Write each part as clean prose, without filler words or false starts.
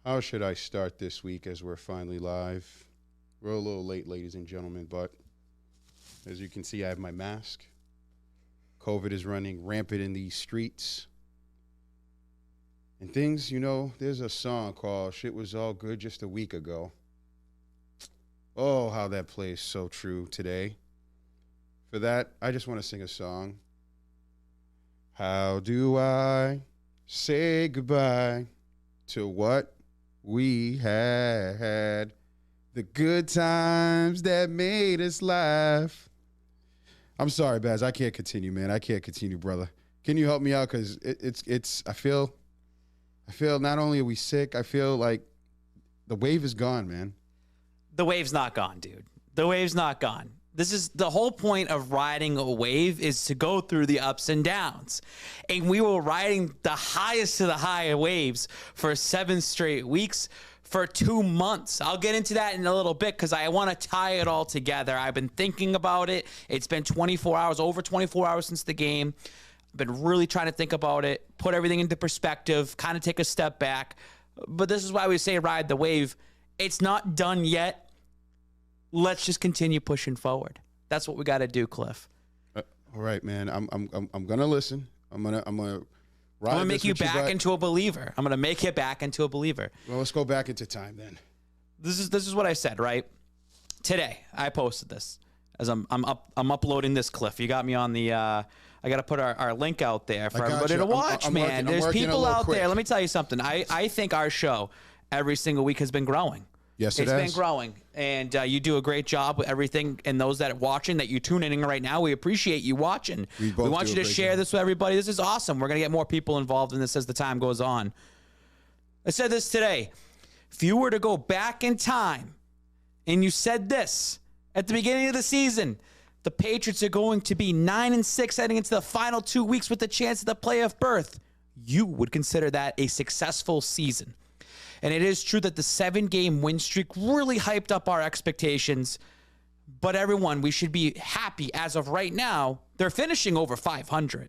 How should I start this week as we're finally live? We're a little late, ladies and gentlemen, but as you can see, I have my mask. COVID is running rampant in these streets. And things, there's a song called Shit Was All Good Just a Week Ago. Oh, how that plays so true today. For that, I just want to sing a song. How do I say goodbye to what we had? The good times that made us laugh. I'm sorry, Baz. I can't continue, man. I can't continue, brother. Can you help me out? Because I feel not only are we sick, I feel like the wave is gone, man. The wave's not gone, dude. The wave's not gone. This is the whole point of riding a wave, is to go through the ups and downs. And we were riding the highest of the high waves for 7 straight weeks for 2 months. I'll get into that in a little bit because I want to tie it all together. I've been thinking about it. It's been 24 hours, over 24 hours since the game. I've been really trying to think about it, put everything into perspective, kind of take a step back. But this is why we say ride the wave. It's not done yet. Let's just continue pushing forward. That's what we got to do, Cliff. All right, man. I'm gonna listen. I'm gonna make you back into a believer. I'm gonna make you back into a believer. Well, let's go back into time then. This is what I said, right? Today I posted this as I'm uploading this, Cliff. You got me on the. I got to put our link out there for everybody to watch, man. There's people out there. Let me tell you something. I think our show every single week has been growing. Yes, it's been growing, and you do a great job with everything. And those that are watching, that you tune in right now, we appreciate you watching. We want you to share this with everybody. This is awesome. We're going to get more people involved in this as the time goes on. I said this today. If you were to go back in time and you said this at the beginning of the season, the Patriots are going to be 9-6 heading into the final 2 weeks with the chance of the playoff berth, you would consider that a successful season. And it is true that the 7-game win streak really hyped up our expectations. But everyone, we should be happy as of right now. They're finishing over 500.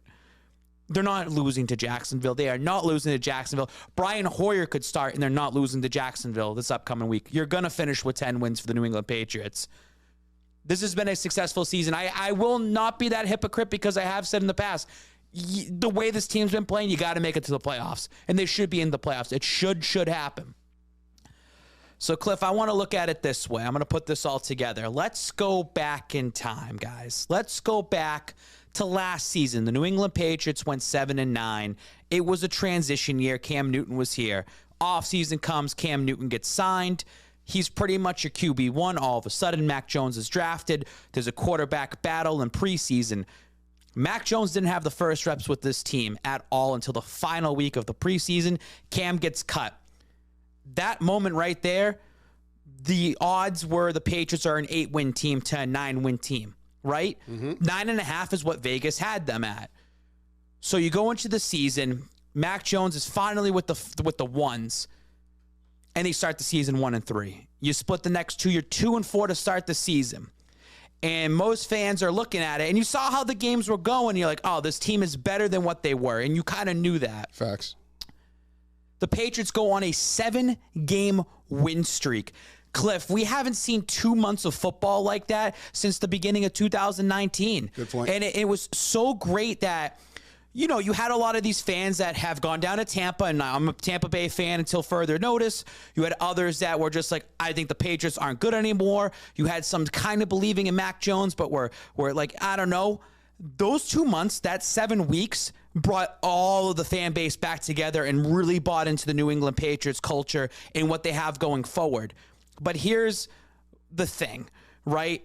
They're not losing to Jacksonville. They are not losing to Jacksonville. Brian Hoyer could start, and they're not losing to Jacksonville this upcoming week. You're going to finish with 10 wins for the New England Patriots. This has been a successful season. I will not be that hypocrite because I have said in the past, the way this team's been playing, you got to make it to the playoffs. And they should be in the playoffs. It should happen. So, Cliff, I want to look at it this way. I'm going to put this all together. Let's go back in time, guys. Let's go back to last season. The New England Patriots went 7-9. It was a transition year. Cam Newton was here. Offseason comes. Cam Newton gets signed. He's pretty much your QB1. All of a sudden, Mac Jones is drafted. There's a quarterback battle in preseason. Mac Jones didn't have the first reps with this team at all until the final week of the preseason. Cam gets cut. That moment right there, the odds were the Patriots are an 8-win team to a 9-win team, right? 9.5 is what Vegas had them at. So you go into the season, Mac Jones is finally with the ones, and they start the season 1-3. You split the next two, you're 2-4 to start the season. And most fans are looking at it, and you saw how the games were going. You're like, oh, this team is better than what they were, and you kind of knew that. Facts. The Patriots go on a 7-game win streak. Cliff, we haven't seen 2 months of football like that since the beginning of 2019. Good point. And it was so great that, you had a lot of these fans that have gone down to Tampa, and I'm a Tampa Bay fan until further notice. You had others that were just like, I think the Patriots aren't good anymore. You had some kind of believing in Mac Jones, but were like, I don't know. Those 2 months, that 7 weeks, brought all of the fan base back together and really bought into the New England Patriots culture and what they have going forward. But here's the thing, right?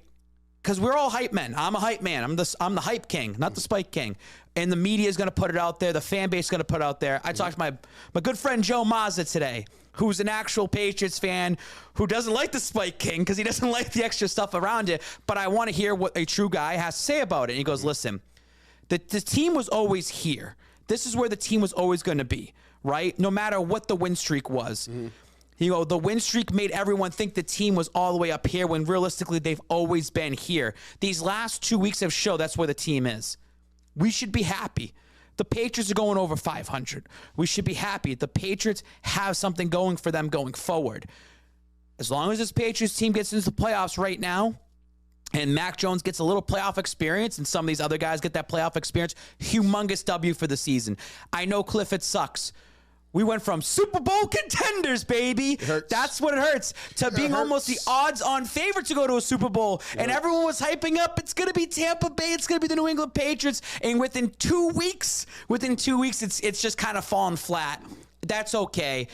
Because we're all hype men. I'm a hype man. I'm the hype king, not the spike king. And the media is going to put it out there. The fan base is going to put it out there. I talked to my good friend Joe Mazza today, who's an actual Patriots fan who doesn't like the spike king because he doesn't like the extra stuff around it. But I want to hear what a true guy has to say about it. And he goes, listen, the team was always here. This is where the team was always going to be, right? No matter what the win streak was. The win streak made everyone think the team was all the way up here when realistically they've always been here. These last 2 weeks have shown that's where the team is. We should be happy. The Patriots are going over 500. We should be happy. The Patriots have something going for them going forward. As long as this Patriots team gets into the playoffs right now, and Mac Jones gets a little playoff experience, and some of these other guys get that playoff experience, humongous W for the season. I know, Cliff, it sucks. We went from Super Bowl contenders, baby. That's what it hurts. To being almost the odds-on favorite to go to a Super Bowl. And everyone was hyping up, it's going to be Tampa Bay. It's going to be the New England Patriots. And within 2 weeks, it's just kind of fallen flat. That's okay.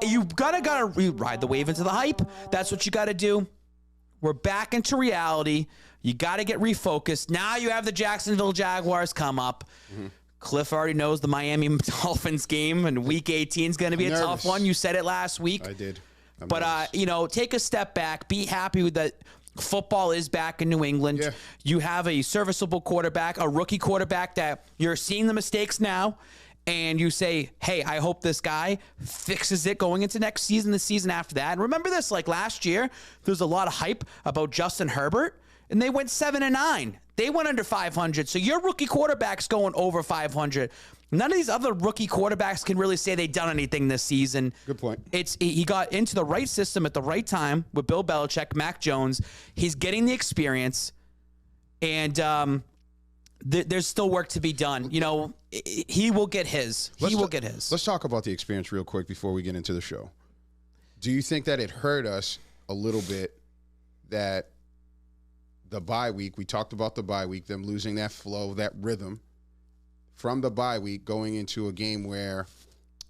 You gotta ride the wave into the hype. That's what you got to do. We're back into reality. You got to get refocused. Now you have the Jacksonville Jaguars come up. Mm-hmm. Cliff already knows the Miami Dolphins game, and Week 18 is going to be a tough one. You said it last week. I did. But, take a step back. Be happy with that. Football is back in New England. Yeah. You have a serviceable quarterback, a rookie quarterback that you're seeing the mistakes now, and you say, hey, I hope this guy fixes it going into next season, the season after that. And remember this, like last year, there was a lot of hype about Justin Herbert, and they went 7-9. They went under 500. So your rookie quarterback's going over 500. None of these other rookie quarterbacks can really say they've done anything this season. Good point. He got into the right system at the right time with Bill Belichick, Mac Jones. He's getting the experience, and there's still work to be done. He will get his. Let's talk about the experience real quick before we get into the show. Do you think that it hurt us a little bit that the bye week, we talked about the bye week, them losing that flow, that rhythm from the bye week going into a game where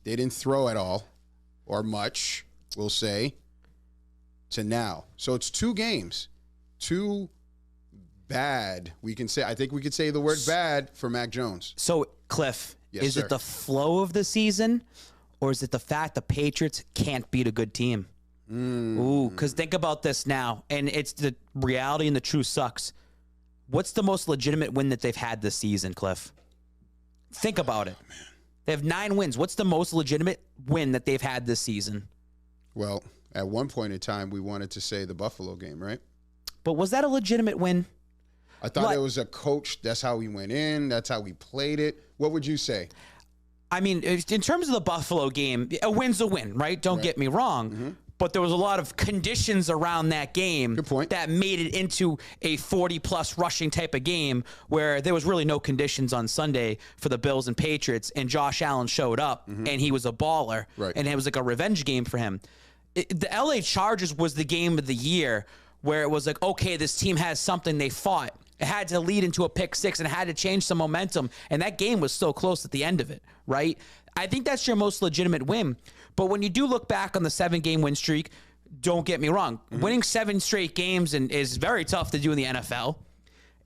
they didn't throw at all or much, we'll say, to now. So it's 2 games, 2 bad. I think we could say the word bad for Mac Jones. So, Cliff, is it the flow of the season, or is it the fact the Patriots can't beat a good team? Ooh, because think about this now, and it's the reality and the truth sucks. What's the most legitimate win that they've had this season, Cliff? Think about it. Man. They have 9 wins. What's the most legitimate win that they've had this season? Well, at one point in time, we wanted to say the Buffalo game, right? But was that a legitimate win? I thought it was a coach. That's how we went in. That's how we played it. What would you say? I mean, in terms of the Buffalo game, a win's a win, right? Don't get me wrong. Mm-hmm. But there was a lot of conditions around that game that made it into a 40-plus rushing type of game where there was really no conditions on Sunday for the Bills and Patriots, and Josh Allen showed up, and he was a baller, and it was like a revenge game for him. The L.A. Chargers was the game of the year where it was like, okay, this team has something, they fought. It had to lead into a pick 6 and it had to change some momentum, and that game was so close at the end of it, right? I think that's your most legitimate win. But when you do look back on the 7-game win streak, don't get me wrong. Mm-hmm. Winning 7 straight games is very tough to do in the NFL,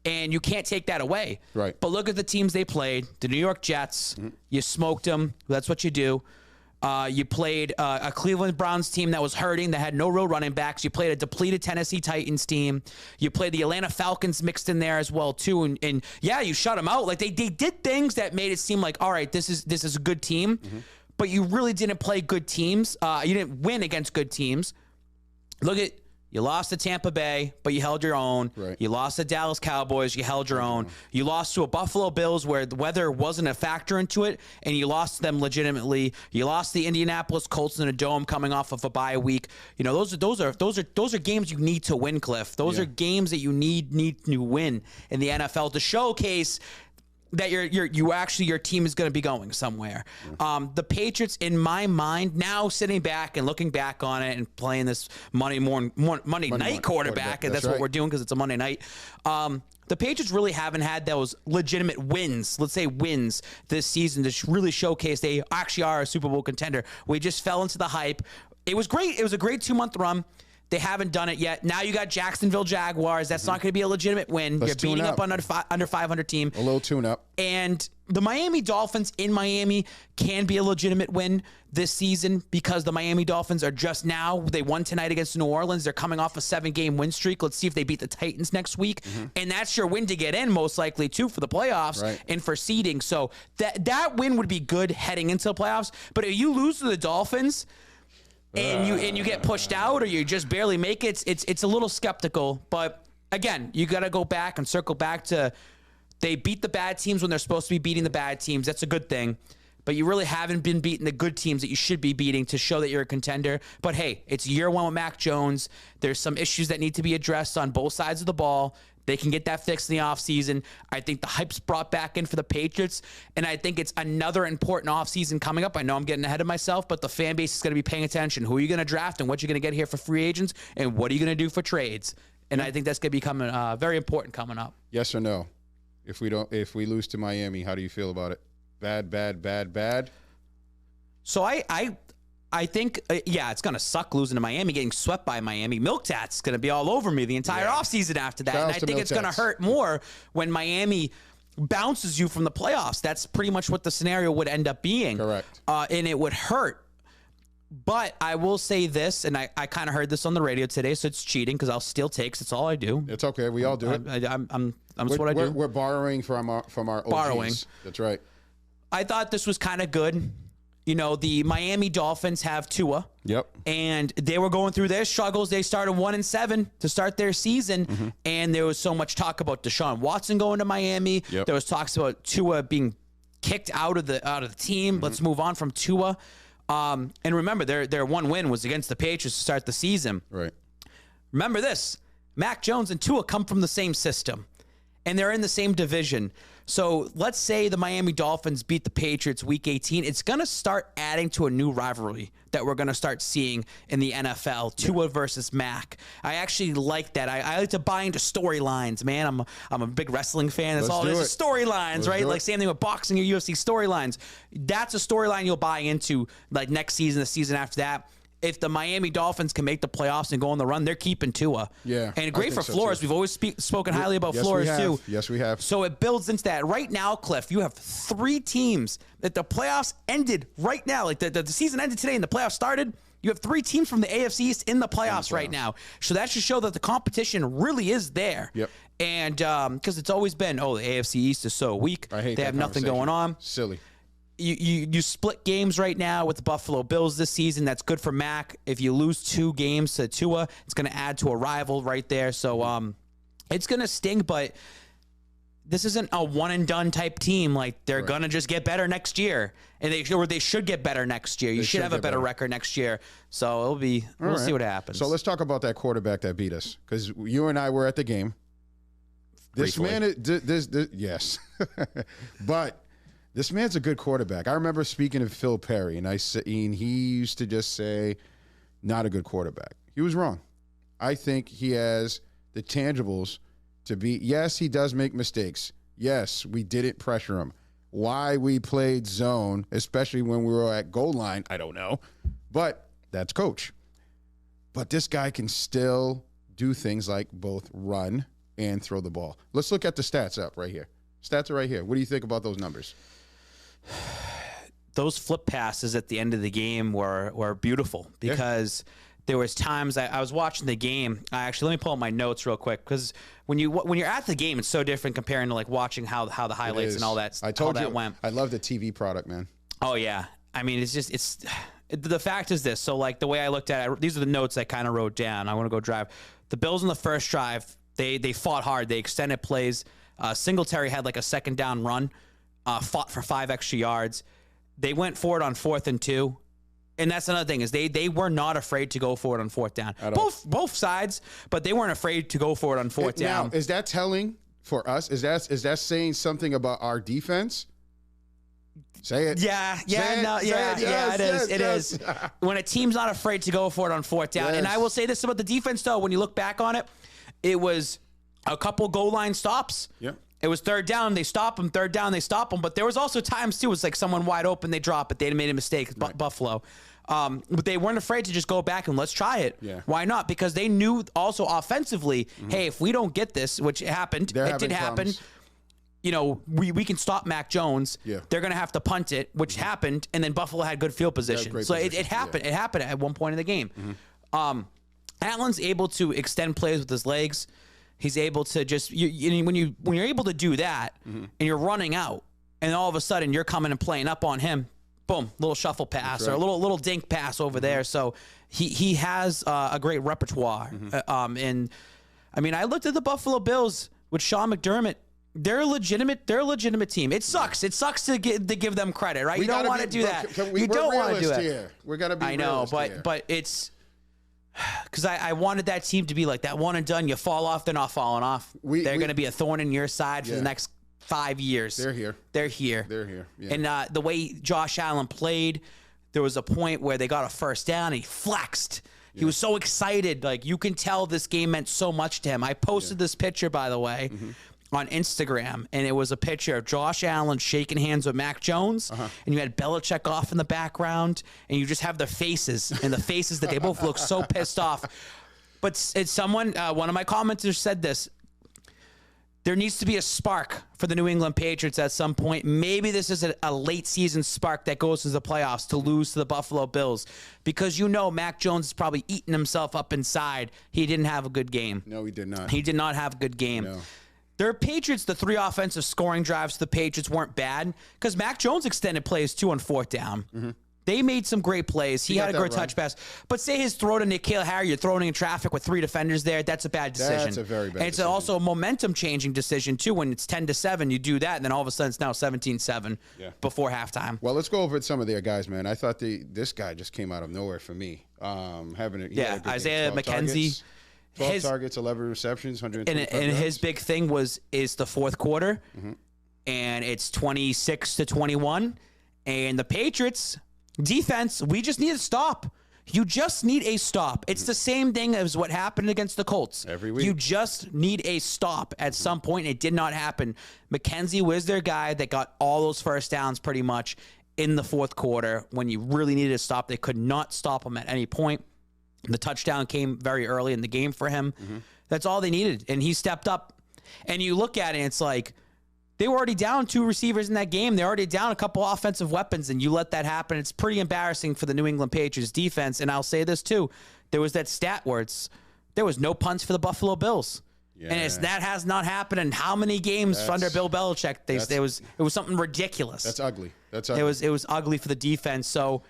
and you can't take that away. Right. But look at the teams they played. The New York Jets, you smoked them. That's what you do. You played a Cleveland Browns team that was hurting, that had no real running backs. You played a depleted Tennessee Titans team. You played the Atlanta Falcons mixed in there as well too, and yeah, you shut them out. Like they did things that made it seem like, all right, this is a good team, but you really didn't play good teams. You didn't win against good teams. You lost to Tampa Bay, but you held your own. Right. You lost to Dallas Cowboys, you held your own. You lost to a Buffalo Bills where the weather wasn't a factor into it, and you lost to them legitimately. You lost the Indianapolis Colts in a dome coming off of a bye week. You know, those are games you need to win, Cliff. Those are games that you need to win in the NFL to showcase that your team is going to be going somewhere. The Patriots, in my mind, now sitting back and looking back on it and playing this Monday night quarterback, and that's what we're doing because it's a Monday night. The Patriots really haven't had those legitimate wins, let's say wins, this season to really showcase they actually are a Super Bowl contender. We just fell into the hype. It was great. It was a great 2-month run. They haven't done it yet. Now you got Jacksonville Jaguars. That's not going to be a legitimate win. You're beating up on under 500 team. A little tune-up. And the Miami Dolphins in Miami can be a legitimate win this season because the Miami Dolphins are just now. They won tonight against New Orleans. They're coming off a 7-game win streak. Let's see if they beat the Titans next week. And that's your win to get in, most likely, too, for the playoffs and for seeding. So that win would be good heading into the playoffs. But if you lose to the Dolphins and you get pushed out or you just barely make it, it's a little skeptical. But again, you got to go back and circle back to They beat the bad teams when they're supposed to be beating the bad teams. That's a good thing. But you really haven't been beating the good teams that you should be beating to show that you're a contender. But hey, it's year one with Mac Jones. There's some issues that need to be addressed on both sides of the ball. They can get that fixed in the offseason. I think the hype's brought back in for the Patriots, and I think it's another important offseason coming up. I know I'm getting ahead of myself, but the fan base is going to be paying attention. Who are you going to draft, and what you're going to get here for free agents, and what are you going to do for trades? And I think that's going to become very important coming up. Yes or no? If we lose to Miami, how do you feel about it? Bad? So I think, it's going to suck losing to Miami, getting swept by Miami. Milk Tat's going to be all over me the entire offseason after that. And I think it's going to hurt more when Miami bounces you from the playoffs. That's pretty much what the scenario would end up being. Correct. And it would hurt. But I will say this, and I kind of heard this on the radio today, so it's cheating because I'll steal takes. It's all I do. It's okay. We all do it. That's what I do. We're borrowing from our OGs. Borrowing. That's right. I thought this was kind of good. You know, the Miami Dolphins have Tua. Yep. And they were going through their struggles. They started 1-7 to start their season. And there was so much talk about Deshaun Watson going to Miami. Yep. There was talks about Tua being kicked out of the team. Let's move on from Tua. And remember, their one win was against the Patriots to start the season. Right. Remember this. Mac Jones and Tua come from the same system. And they're in the same division. So let's say the Miami Dolphins beat the Patriots week 18. It's going to start adding to a new rivalry that we're going to start seeing in the NFL, Tua versus Mac. I actually like that. I like to buy into storylines, man. I'm a big wrestling fan. That's all it is. Storylines, right? Like same thing with boxing or UFC storylines. That's a storyline you'll buy into like next season, the season after that. If the Miami Dolphins can make the playoffs and go on the run, they're keeping Tua. Yeah. And great for Flores. We've always spoken highly about Flores, too. Yes, we have. So it builds into that. Right now, Cliff, you have 3 teams that the playoffs ended right now. Like the season ended today and the playoffs started. You have 3 teams from the AFC East in the playoffs right now. So that should show that the competition really is there. Yep. And because it's always been, the AFC East is so weak. I hate they that have nothing going on. Silly. You split games right now with the Buffalo Bills this season. That's good for Mac. If you lose 2 games to Tua, it's going to add to a rival right there. So it's going to sting, but this isn't a one-and-done type team. Like, they're going to just get better next year. And they should get better next year. You should have a better record next year. So we'll see what happens. So let's talk about that quarterback that beat us. Because you and I were at the game. Briefly. This man, yes. But this man's a good quarterback. I remember speaking of Phil Perry, and he used to just say, not a good quarterback. He was wrong. I think he has the tangibles to be. Yes, he does make mistakes. Yes, we didn't pressure him. Why we played zone, especially when we were at goal line, I don't know. But that's coach. But this guy can still do things like both run and throw the ball. Let's look at the stats up right here. Stats are right here. What do you think about those numbers? Those flip passes at the end of the game were beautiful because there was times I was watching the game. Let me pull up my notes real quick because when you're at the game, it's so different comparing to like watching how the highlights and all that. I told how you that went. I love the TV product, man. Oh yeah, I mean the fact is this. So like the way I looked at it, these are the notes I kind of wrote down. I want to go drive. The Bills on the first drive, they fought hard. They extended plays. Singletary had like a second down run. Fought for 5 extra yards. They went forward on 4th and 2. And that's another thing is they were not afraid to go forward on 4th down. Both sides, but they weren't afraid to go forward on 4th down. Now, is that telling for us? Is that saying something about our defense? Say it. It is. When a team's not afraid to go for it on 4th down. Yes. And I will say this about the defense, though. When you look back on it, it was a couple goal line stops. Yep. It was 3rd down, they stop them. 3rd down, they stop them. But there was also times, too, it's like someone wide open, they drop it. They made a mistake, right. Buffalo. But they weren't afraid to just go back and let's try it. Yeah. Why not? Because they knew also offensively, hey, if we don't get this, which happened, it did happen. You know, we can stop Mac Jones. Yeah. They're going to have to punt it, which happened. And then Buffalo had good field position. So it happened. Yeah. It happened at one point in the game. Allen's able to extend plays with his legs. He's able to just when you're able to do that and you're running out and all of a sudden you're coming and playing up on him, boom, little shuffle pass or a little dink pass over there. So he has a great repertoire. And I mean, I looked at the Buffalo Bills with Sean McDermott. They're a legitimate team. It sucks. It sucks to give them credit, right? You don't want to do that. You don't want to do that. We're gonna be. I know, but it's because I wanted that team to be like that one and done. You fall off, they're not falling off. They're going to be a thorn in your side for the next 5 years. They're here. They're here. They're here. Yeah. And the way Josh Allen played, there was a point where they got a first down and he flexed. He was so excited. Like, you can tell this game meant so much to him. I posted this picture, by the way, on Instagram, and it was a picture of Josh Allen shaking hands with Mac Jones, and you had Belichick off in the background, and you just have their faces, and the faces that they both look so pissed off. But it's someone, one of my commenters said this, there needs to be a spark for the New England Patriots at some point. Maybe this is a late season spark that goes to the playoffs to lose to the Buffalo Bills, because Mac Jones is probably eating himself up inside. He didn't have a good game. No, he did not. He did not have a good game. No. Their Patriots, the 3 offensive scoring drives to the Patriots weren't bad because Mac Jones extended plays 2 on 4th down. They made some great plays. He had a great touch pass. But say his throw to N'Keal Harry, you're throwing in traffic with 3 defenders there. That's a bad decision. That's a very bad decision. It's also a momentum-changing decision, too. When it's 10-7, you do that, and then all of a sudden it's now 17-7 before halftime. Well, let's go over some of their guys, man. I thought this guy just came out of nowhere for me. Isaiah McKenzie. 12 targets, 11 receptions, 125 and his big thing is the fourth quarter, and it's 26-21. And the Patriots defense, we just need a stop. You just need a stop. It's the same thing as what happened against the Colts. Every week. You just need a stop at some point. It did not happen. McKenzie was their guy that got all those first downs pretty much in the fourth quarter when you really needed a stop. They could not stop him at any point. The touchdown came very early in the game for him. That's all they needed, and he stepped up. And you look at it, and it's like they were already down 2 receivers in that game. They're already down a couple offensive weapons, and you let that happen. It's pretty embarrassing for the New England Patriots defense. And I'll say this, too. There was that stat where there was no punts for the Buffalo Bills. Yeah. And that has not happened in how many games under Bill Belichick? It was something ridiculous. That's ugly. It was ugly for the defense. So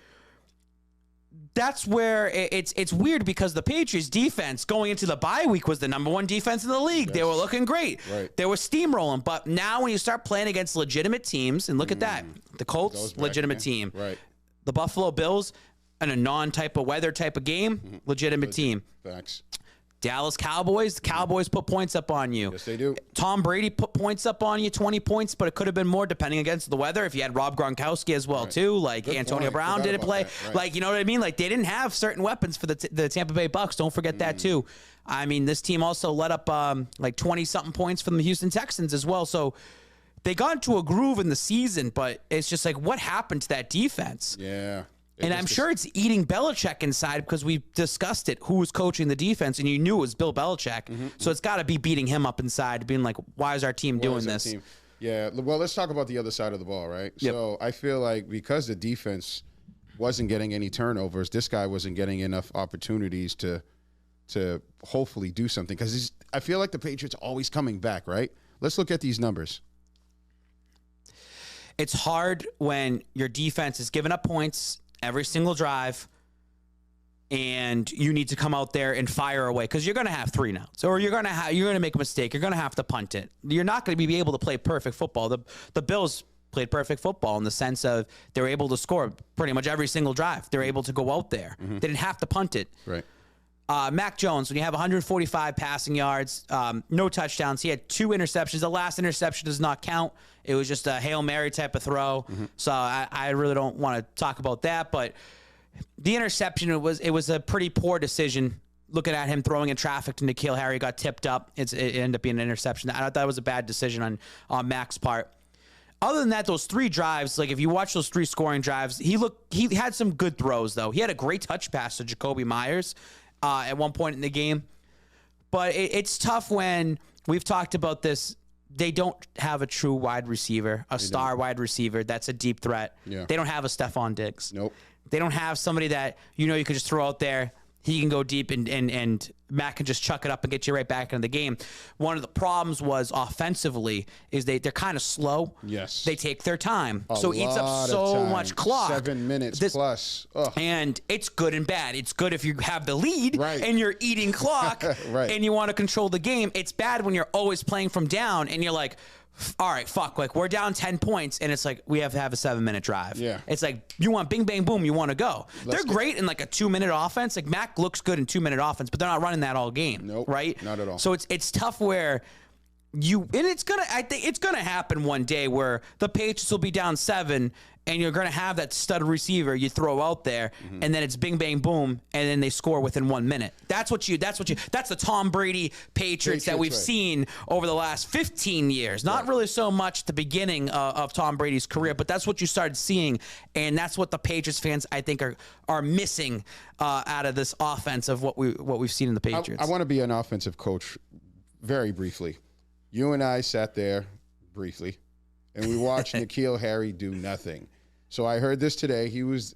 that's where it's weird, because the Patriots defense going into the bye week was the #1 defense in the league. Yes. They were looking great. Right. They were steamrolling. But now when you start playing against legitimate teams, and look at that, the Colts, legitimate team. Right. The Buffalo Bills, in a non-type of weather type of game, legitimate team. Facts. Dallas Cowboys, the Cowboys put points up on you. Yes, they do. Tom Brady put points up on you, 20 points, but it could have been more depending against the weather. If you had Rob Gronkowski as well, too, like good Antonio point. Brown didn't play. Right. Like, you know what I mean? Like, they didn't have certain weapons for the Tampa Bay Bucks. Don't forget that, too. I mean, this team also let up like 20-something points from the Houston Texans as well. So they got into a groove in the season, but it's just like, what happened to that defense? Yeah. And I'm sure it's eating Belichick inside, because we discussed it, who was coaching the defense, and you knew it was Bill Belichick. So it's got to be beating him up inside, being like, why is our team doing this? Yeah, well, let's talk about the other side of the ball, right? Yep. So I feel like because the defense wasn't getting any turnovers, this guy wasn't getting enough opportunities to hopefully do something, because I feel like the Patriots are always coming back, right? Let's look at these numbers. It's hard when your defense is giving up points every single drive, and you need to come out there and fire away, because you're going to have 3 and outs, or you're going to make a mistake. You're going to have to punt it. You're not going to be able to play perfect football. The Bills played perfect football in the sense of they were able to score pretty much every single drive. They're able to go out there. They didn't have to punt it. Right. Mac Jones, when you have 145 passing yards, no touchdowns, he had 2 interceptions. The last interception does not count. It was just a Hail Mary type of throw. So I really don't want to talk about that. But the interception, it was a pretty poor decision. Looking at him throwing in traffic to N'Keal Harry, got tipped up. It ended up being an interception. I thought that was a bad decision on Mac's part. Other than that, those 3 drives, like if you watch those 3 scoring drives, he had some good throws, though. He had a great touch pass to Jacoby Myers at one point in the game. But it's tough when we've talked about this. They don't have a true wide receiver, star wide receiver that's a deep threat. Yeah. They don't have a Stephon Diggs. Nope. They don't have somebody that you could just throw out there. He can go deep, and Matt can just chuck it up and get you right back into the game. One of the problems was offensively is they're kind of slow. Yes. They take their time. So it eats up so much clock. 7 minutes plus. Ugh. And it's good and bad. It's good if you have the lead and you're eating clock Right. and you want to control the game. It's bad when you're always playing from down and you're like, all right, fuck, like we're down 10 points and it's like we have to have a 7-minute drive. Yeah. It's like you want bing, bang, boom, you want to go. They're great in like a 2-minute offense. Like Mac looks good in 2-minute offense, but they're not running that all game. Nope. Right? Not at all. So it's tough where I think it's gonna happen one day where the Patriots will be down 7 and you're gonna have that stud receiver you throw out there, and then it's bing bang boom, and then they score within 1 minute. That's the Tom Brady Patriots that we've seen over the last 15 years. Not really so much the beginning of Tom Brady's career, but that's what you started seeing, and that's what the Patriots fans I think are missing out of this offense of what we've seen in the Patriots. I want to be an offensive coach very briefly. You and I sat there briefly, and we watched N'Keal Harry do nothing. So I heard this today. He was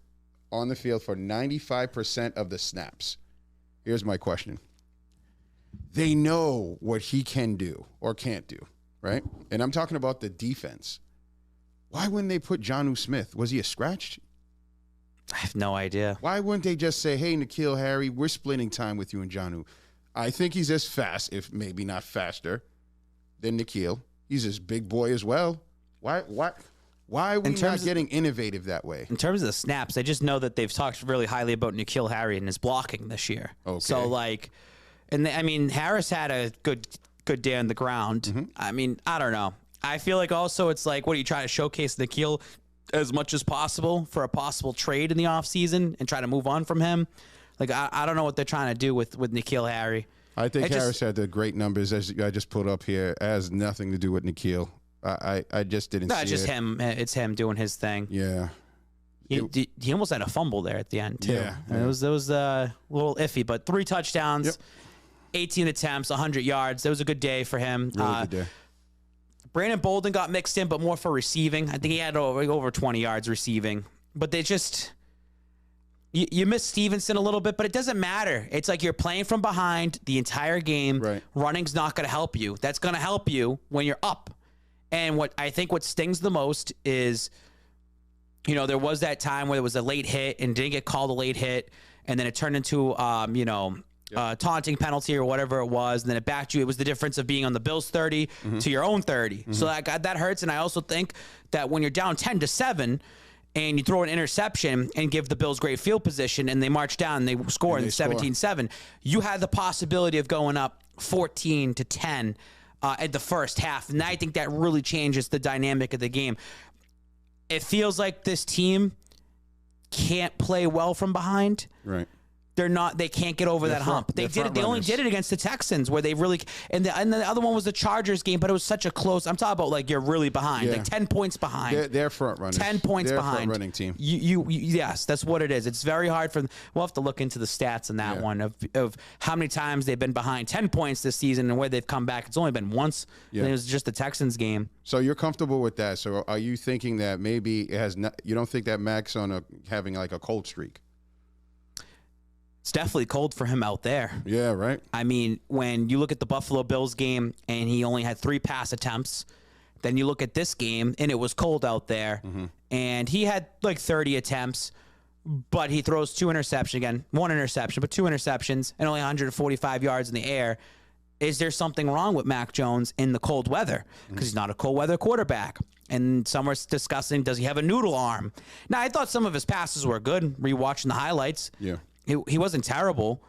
on the field for 95% of the snaps. Here's my question. They know what he can do or can't do, right? And I'm talking about the defense. Why wouldn't they put Jonnu Smith? Was he a scratch? I have no idea. Why wouldn't they just say, hey, N'Keal Harry, we're splitting time with you and Jonnu. I think he's as fast, if maybe not faster, than N'Keal. He's this big boy as well. Why are we not getting innovative that way? In terms of the snaps, I just know that they've talked really highly about N'Keal Harry and his blocking this year. Okay. So like, I mean, Harris had a good day on the ground. I mean, I don't know. I feel like also it's like, what are you trying to showcase N'Keal as much as possible for a possible trade in the offseason and try to move on from him? Like, I don't know what they're trying to do with N'Keal Harry. I think Harris had the great numbers, as I just put up here. It has nothing to do with N'Keal. I just didn't see it. No, it's just him. It's him doing his thing. Yeah. He almost had a fumble there at the end, too. Yeah. And it was a little iffy, but 3 touchdowns, Yep. 18 attempts, 100 yards. It was a good day for him. Really good day. Brandon Bolden got mixed in, but more for receiving. I think he had over 20 yards receiving. But they just... You miss Stevenson a little bit, but it doesn't matter. It's like you're playing from behind the entire game. Right. Running's not going to help you. That's going to help you when you're up. And what stings the most is, there was that time where there was a late hit and didn't get called a late hit, and then it turned into, taunting penalty or whatever it was, and then it backed you. It was the difference of being on the Bills 30 to your own 30. So that hurts, and I also think that when you're down 10-7, and you throw an interception and give the Bills great field position, and they march down and they score in 17-7, you had the possibility of going up 14-10 at the first half. And I think that really changes the dynamic of the game. It feels like this team can't play well from behind. Right. They can't get over that hump. They only did it against the Texans where they really, and the other one was the Chargers game, but it was such a close, I'm talking about like you're really behind, like 10 points behind. They're front runners. 10 points they're behind. Front running team. Yes, that's what it is. It's very hard for them. We'll have to look into the stats on that one of how many times they've been behind 10 points this season and where they've come back. It's only been once. Yeah. And it was just the Texans game. So you're comfortable with that. So are you thinking that maybe it has not, you don't think that Mac's on having like a cold streak? It's definitely cold for him out there. Yeah, right. I mean, when you look at the Buffalo Bills game and he only had 3 pass attempts, then you look at this game and it was cold out there and he had like 30 attempts, but he throws 2 interceptions again, 1 interception, but 2 interceptions and only 145 yards in the air. Is there something wrong with Mac Jones in the cold weather? Because he's not a cold weather quarterback. And some are discussing, does he have a noodle arm? Now, I thought some of his passes were good, rewatching the highlights. Yeah. He wasn't terrible,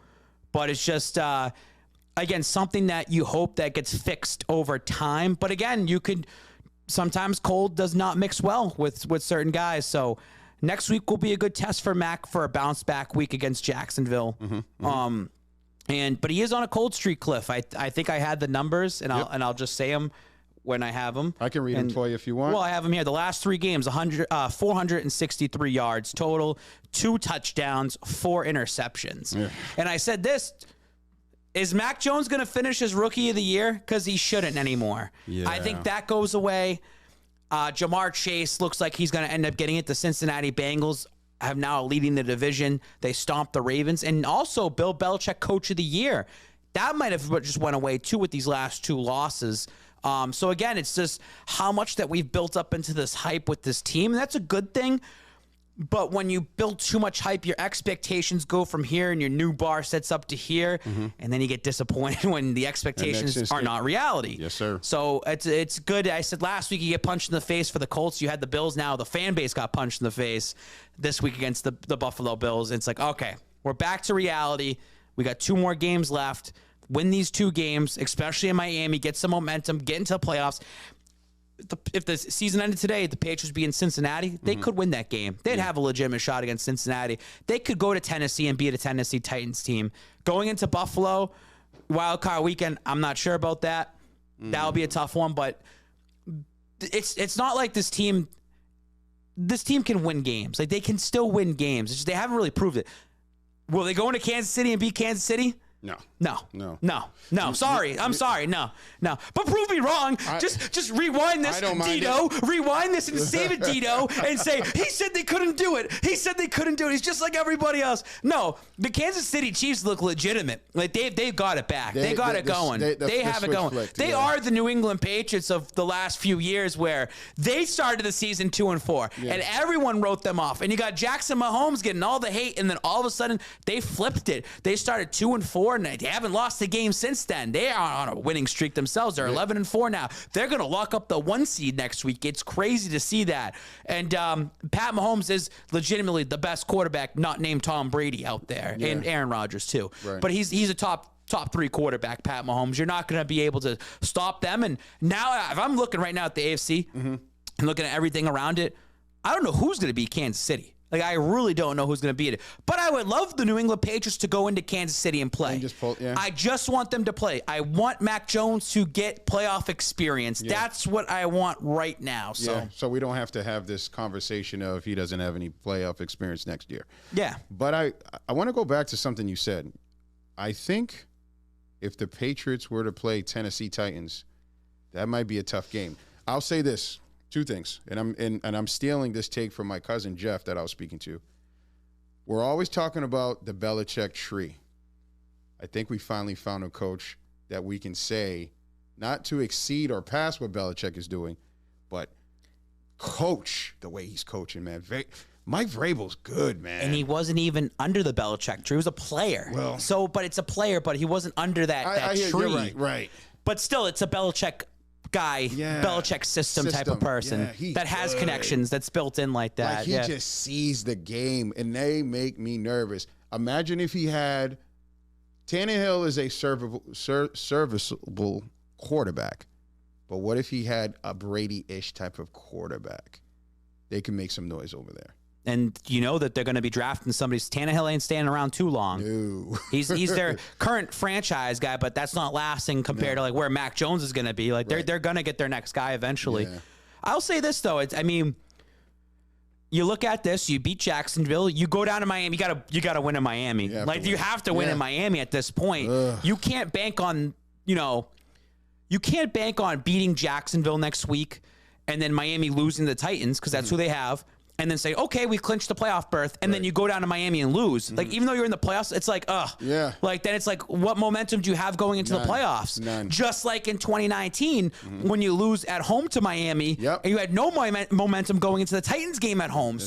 but it's just, again, something that you hope that gets fixed over time. But again, sometimes cold does not mix well with certain guys. So next week will be a good test for Mac for a bounce back week against Jacksonville. But he is on a cold streak, Cliff. I think I had the numbers, and I'll just say them when I have them. I can read them for you if you want. Well, I have them here. The last 3 games, 463 yards total, 2 touchdowns, 4 interceptions. Yeah. And I said this, is Mac Jones going to finish as Rookie of the Year? Because he shouldn't anymore. Yeah. I think that goes away. Jamar Chase looks like he's going to end up getting it. The Cincinnati Bengals have now leading the division. They stomped the Ravens. And also Bill Belichick, Coach of the Year. That might have just went away, too, with these last 2 losses. So, again, it's just how much that we've built up into this hype with this team. And that's a good thing. But when you build too much hype, your expectations go from here and your new bar sets up to here. And then you get disappointed when the expectations are not reality. Yes, sir. So it's good. I said last week you get punched in the face for the Colts. You had the Bills. Now the fan base got punched in the face this week against the Buffalo Bills. It's like, okay, we're back to reality. We got 2 more games left. Win these 2 games, especially in Miami. Get some momentum. Get into the playoffs. If the season ended today, the Patriots be in Cincinnati, they could win that game. They'd have a legitimate shot against Cincinnati. They could go to Tennessee and beat a Tennessee Titans team. Going into Buffalo, wild card weekend, I'm not sure about that. That would be a tough one, but it's not like this team can win games. Like, they can still win games. It's just they haven't really proved it. Will they go into Kansas City and beat Kansas City? No. Sorry. I'm sorry. No. But prove me wrong. Just rewind this, Dito. Rewind this and save it, Dito, and say, he said they couldn't do it. He said they couldn't do it. He's just like everybody else. No, the Kansas City Chiefs look legitimate. Like, they've got it back. They got it going. They have it going. They are the New England Patriots of the last few years, where they started the season 2-4, and everyone wrote them off. And you got Jackson Mahomes getting all the hate, and then all of a sudden they flipped it. They started 2-4, and they haven't lost a game since then. They are on a winning streak themselves. They're 11-4 now. They're going to lock up the 1 seed next week. It's crazy to see that. And Pat Mahomes is legitimately the best quarterback, not named Tom Brady, out there, and Aaron Rodgers too. Right. But he's a top 3 quarterback, Pat Mahomes. You're not going to be able to stop them. And now, if I'm looking right now at the AFC and looking at everything around it, I don't know who's going to beat Kansas City. Like, I really don't know who's going to beat it. But I would love the New England Patriots to go into Kansas City and play. I just want them to play. I want Mac Jones to get playoff experience. That's what I want right now. So we don't have to have this conversation of he doesn't have any playoff experience next year. Yeah. But I want to go back to something you said. I think if the Patriots were to play Tennessee Titans, that might be a tough game. I'll say this. 2 things, and I'm stealing this take from my cousin Jeff that I was speaking to. We're always talking about the Belichick tree. I think we finally found a coach that we can say, not to exceed or pass what Belichick is doing, but coach the way he's coaching, man. Mike Vrabel's good, man. And he wasn't even under the Belichick tree. He was a player. Well, but it's a player, but he wasn't under that tree. You're right. But still, it's a Belichick guy, Belichick system type of person that has connections, that's built in like that. Like, he just sees the game, and they make me nervous. Imagine if he had Tannehill is a serviceable quarterback, but what if he had a Brady-ish type of quarterback? They can make some noise over there. And you know that they're going to be drafting somebody. Tannehill ain't staying around too long. No. He's their current franchise guy, but that's not lasting compared to like where Mac Jones is going to be. Like, they're going to get their next guy eventually. Yeah. I'll say this though. You look at this. You beat Jacksonville. You go down to Miami. You got to win in Miami. You have to win in Miami at this point. You can't bank on beating Jacksonville next week and then Miami losing to the Titans, because that's who they have. And then say, okay, we clinched the playoff berth, and then you go down to Miami and lose. Like, even though you're in the playoffs, it's like, Like, then it's like, what momentum do you have going into the playoffs? None. Just like in 2019, when you lose at home to Miami, and you had no momentum going into the Titans game at home.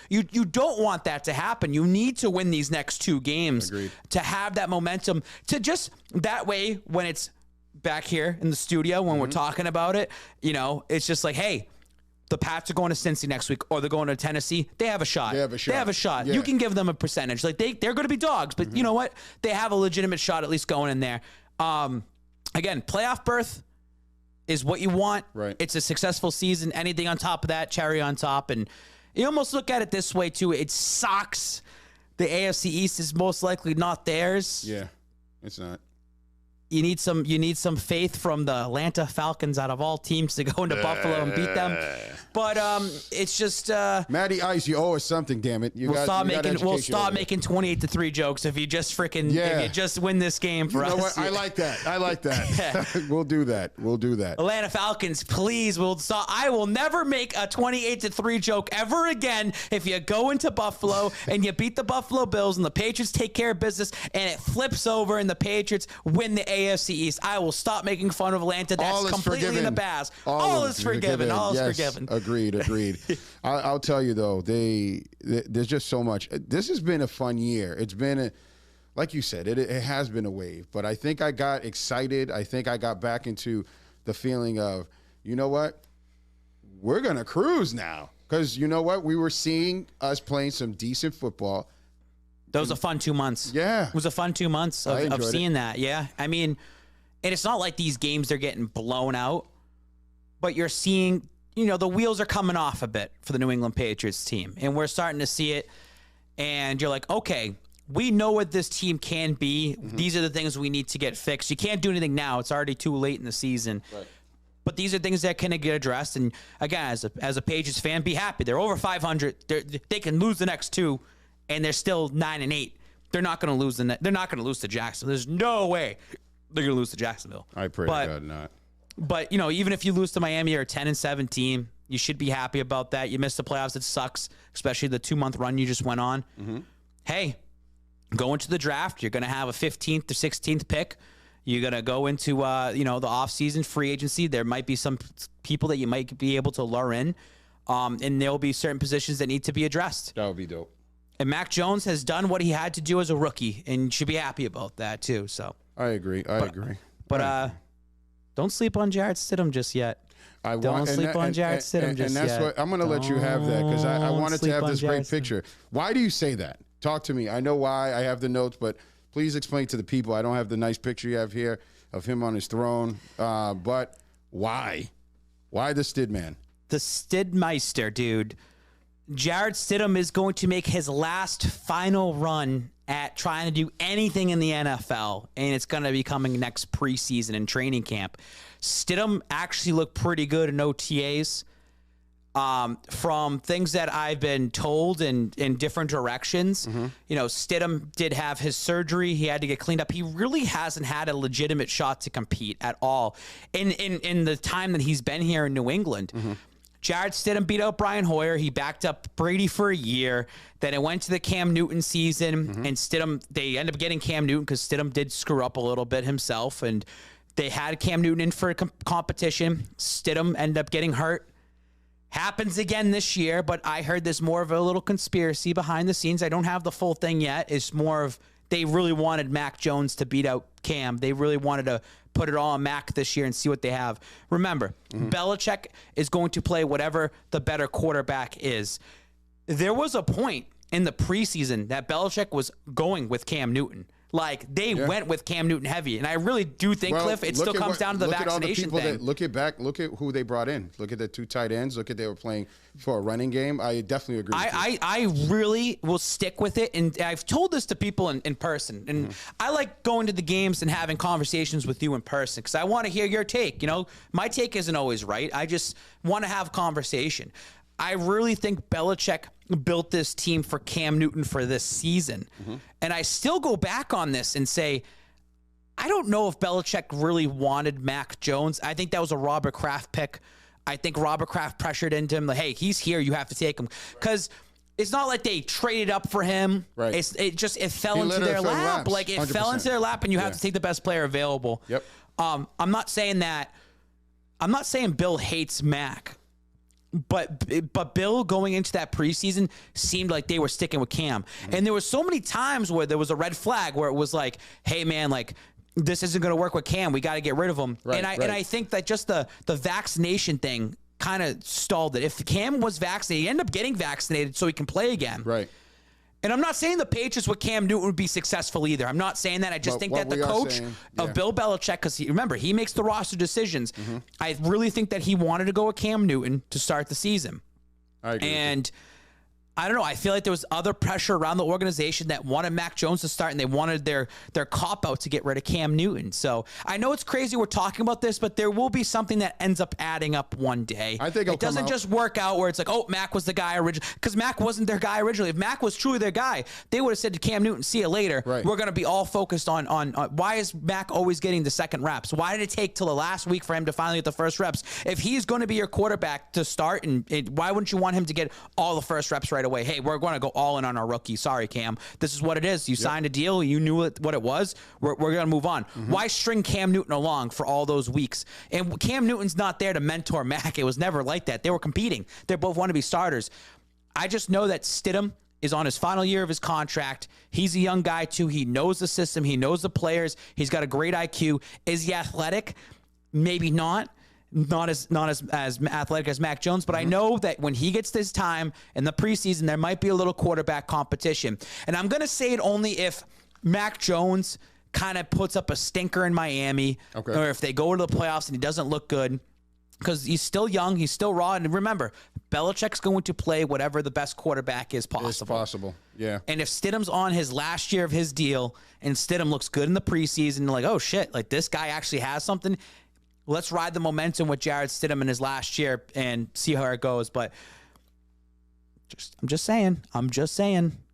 You don't want that to happen. You need to win these next 2 games to have that momentum. To just, that way, when it's back here in the studio, when we're talking about it, it's just like, hey, the Pats are going to Cincy next week, or they're going to Tennessee. They have a shot. They have a shot. Yeah. You can give them a percentage. Like, they're going to be dogs, but you know what? They have a legitimate shot at least going in there. Again, playoff berth is what you want. Right. It's a successful season. Anything on top of that, cherry on top. And you almost look at it this way too. It sucks. The AFC East is most likely not theirs. Yeah, it's not. You need some faith from the Atlanta Falcons out of all teams to go into Buffalo and beat them. But it's just Matty Ice, you owe us something, damn it. We'll stop making 28-3 jokes if you just if you just win this game for us. You know what? I like that. We'll do that. Atlanta Falcons, please, we'll stop. I will never make a 28-3 joke ever again if you go into Buffalo and you beat the Buffalo Bills and the Patriots take care of business and it flips over and the Patriots win the AFC East. I will stop making fun of Atlanta. That's completely in the past. All is forgiven. All is forgiven. Agreed. I'll tell you, though, there's just so much. This has been a fun year. It's been, like you said, it has been a wave. But I think I got excited. I think I got back into the feeling of, you know what? We're going to cruise now. Because you know what? We were seeing us playing some decent football. That was a fun 2 months. Yeah. It was a fun 2 months of seeing that. Yeah. I mean, and it's not like these games are getting blown out, but you're seeing, the wheels are coming off a bit for the New England Patriots team. And we're starting to see it. And you're like, okay, we know what this team can be. Mm-hmm. These are the things we need to get fixed. You can't do anything now. It's already too late in the season. Right. But these are things that can get addressed. And again, as a Patriots fan, be happy. They're over 500. They can lose the next two, and they're still 9-8. They're not going to lose they're not going to lose to Jacksonville. There's no way they're going to lose to Jacksonville. I pray to God not. But even if you lose to Miami, you're a 10-7 team. You should be happy about that. You missed the playoffs. It sucks, especially the 2-month run you just went on. Mm-hmm. Hey, go into the draft. You're going to have a 15th or 16th pick. You're going to go into, the offseason free agency. There might be some people that you might be able to lure in, and there will be certain positions that need to be addressed. That would be dope. And Mac Jones has done what he had to do as a rookie, and should be happy about that too. So I agree. But don't sleep on Jarrett Stidham just yet. Don't sleep on Jarrett Stidham just yet. And that's what I'm going to let you have that, because I wanted to have this great picture. Why do you say that? Talk to me. I know why. I have the notes, but please explain to the people. I don't have the nice picture you have here of him on his throne. But why? Why the Stidman? The Stidmeister, dude. Jarrett Stidham is going to make his last final run at trying to do anything in the NFL, and it's going to be coming next preseason and training camp. Stidham actually looked pretty good in OTAs. From things that I've been told in different directions, Stidham did have his surgery. He had to get cleaned up. He really hasn't had a legitimate shot to compete at all in the time that he's been here in New England. Mm-hmm. Jarrett Stidham beat out Brian Hoyer. He backed up Brady for a year. Then it went to the Cam Newton season, and Stidham, they ended up getting Cam Newton because Stidham did screw up a little bit himself, and they had Cam Newton in for a competition. Stidham ended up getting hurt. Happens again this year, but I heard there's more of a little conspiracy behind the scenes. I don't have the full thing yet. It's more of they really wanted Mac Jones to beat out Cam. They really wanted to put it all on Mac this year and see what they have. Remember, Belichick is going to play whatever the better quarterback is. There was a point in the preseason that Belichick was going with Cam Newton. Like, they went with Cam Newton heavy. And I really do think, Cliff, it still comes down to the vaccination thing. Look at who they brought in. Look at the two tight ends. Look at they were playing for a running game. I definitely agree with you. I really will stick with it. And I've told this to people in person. And I like going to the games and having conversations with you in person because I want to hear your take. My take isn't always right. I just want to have conversation. I really think Belichick built this team for Cam Newton for this season. And I still go back on this and say, I don't know if Belichick really wanted Mac Jones. I think that was a Robert Kraft pick. I think Robert Kraft pressured into him, like, hey, he's here, you have to take him. Because it's not like they traded up for him. Right. It fell into their lap. Like, it 100%. Fell into their lap, and you have to take the best player available. Yep. I'm not saying Bill hates Mac. But Bill going into that preseason seemed like they were sticking with Cam. And there was so many times where there was a red flag where it was like, hey, man, like, this isn't going to work with Cam. We got to get rid of him. Right, and I think that just the vaccination thing kind of stalled it. If Cam was vaccinated, he ended up getting vaccinated so he can play again. Right. And I'm not saying the Patriots with Cam Newton would be successful either. I'm not saying that. I just think that the coach of Bill Belichick, because remember, he makes the roster decisions. I really think that he wanted to go with Cam Newton to start the season. I agree. And I don't know. I feel like there was other pressure around the organization that wanted Mac Jones to start, and they wanted their cop-out to get rid of Cam Newton. So I know it's crazy we're talking about this, but there will be something that ends up adding up one day. I think it doesn't just work out where it's like, oh, Mac was the guy originally. Because Mac wasn't their guy originally. If Mac was truly their guy, they would have said to Cam Newton, see you later. Right. We're going to be all focused on why is Mac always getting the second reps? Why did it take till the last week for him to finally get the first reps? If he's going to be your quarterback to start, and why wouldn't you want him to get all the first reps right right away. Hey, we're going to go all in on our rookie. Sorry, Cam. This is what it is. You signed a deal. You knew what it was. We're going to move on. Why string Cam Newton along for all those weeks? And Cam Newton's not there to mentor Mac. It was never like that. They were competing. They both want to be starters. I just know that Stidham is on his final year of his contract. He's a young guy, too. He knows the system. He knows the players. He's got a great IQ. Is he athletic? Maybe not. Not as athletic as Mac Jones, but I know that when he gets this time in the preseason, there might be a little quarterback competition. And I'm going to say it only if Mac Jones kind of puts up a stinker in Miami, or if they go to the playoffs and he doesn't look good, because he's still young, he's still raw. And remember, Belichick's going to play whatever the best quarterback is possible. It's possible, yeah. And if Stidham's on his last year of his deal and Stidham looks good in the preseason, like, oh, shit, like this guy actually has something, let's ride the momentum with Jarrett Stidham in his last year and see how it goes. But I'm just saying.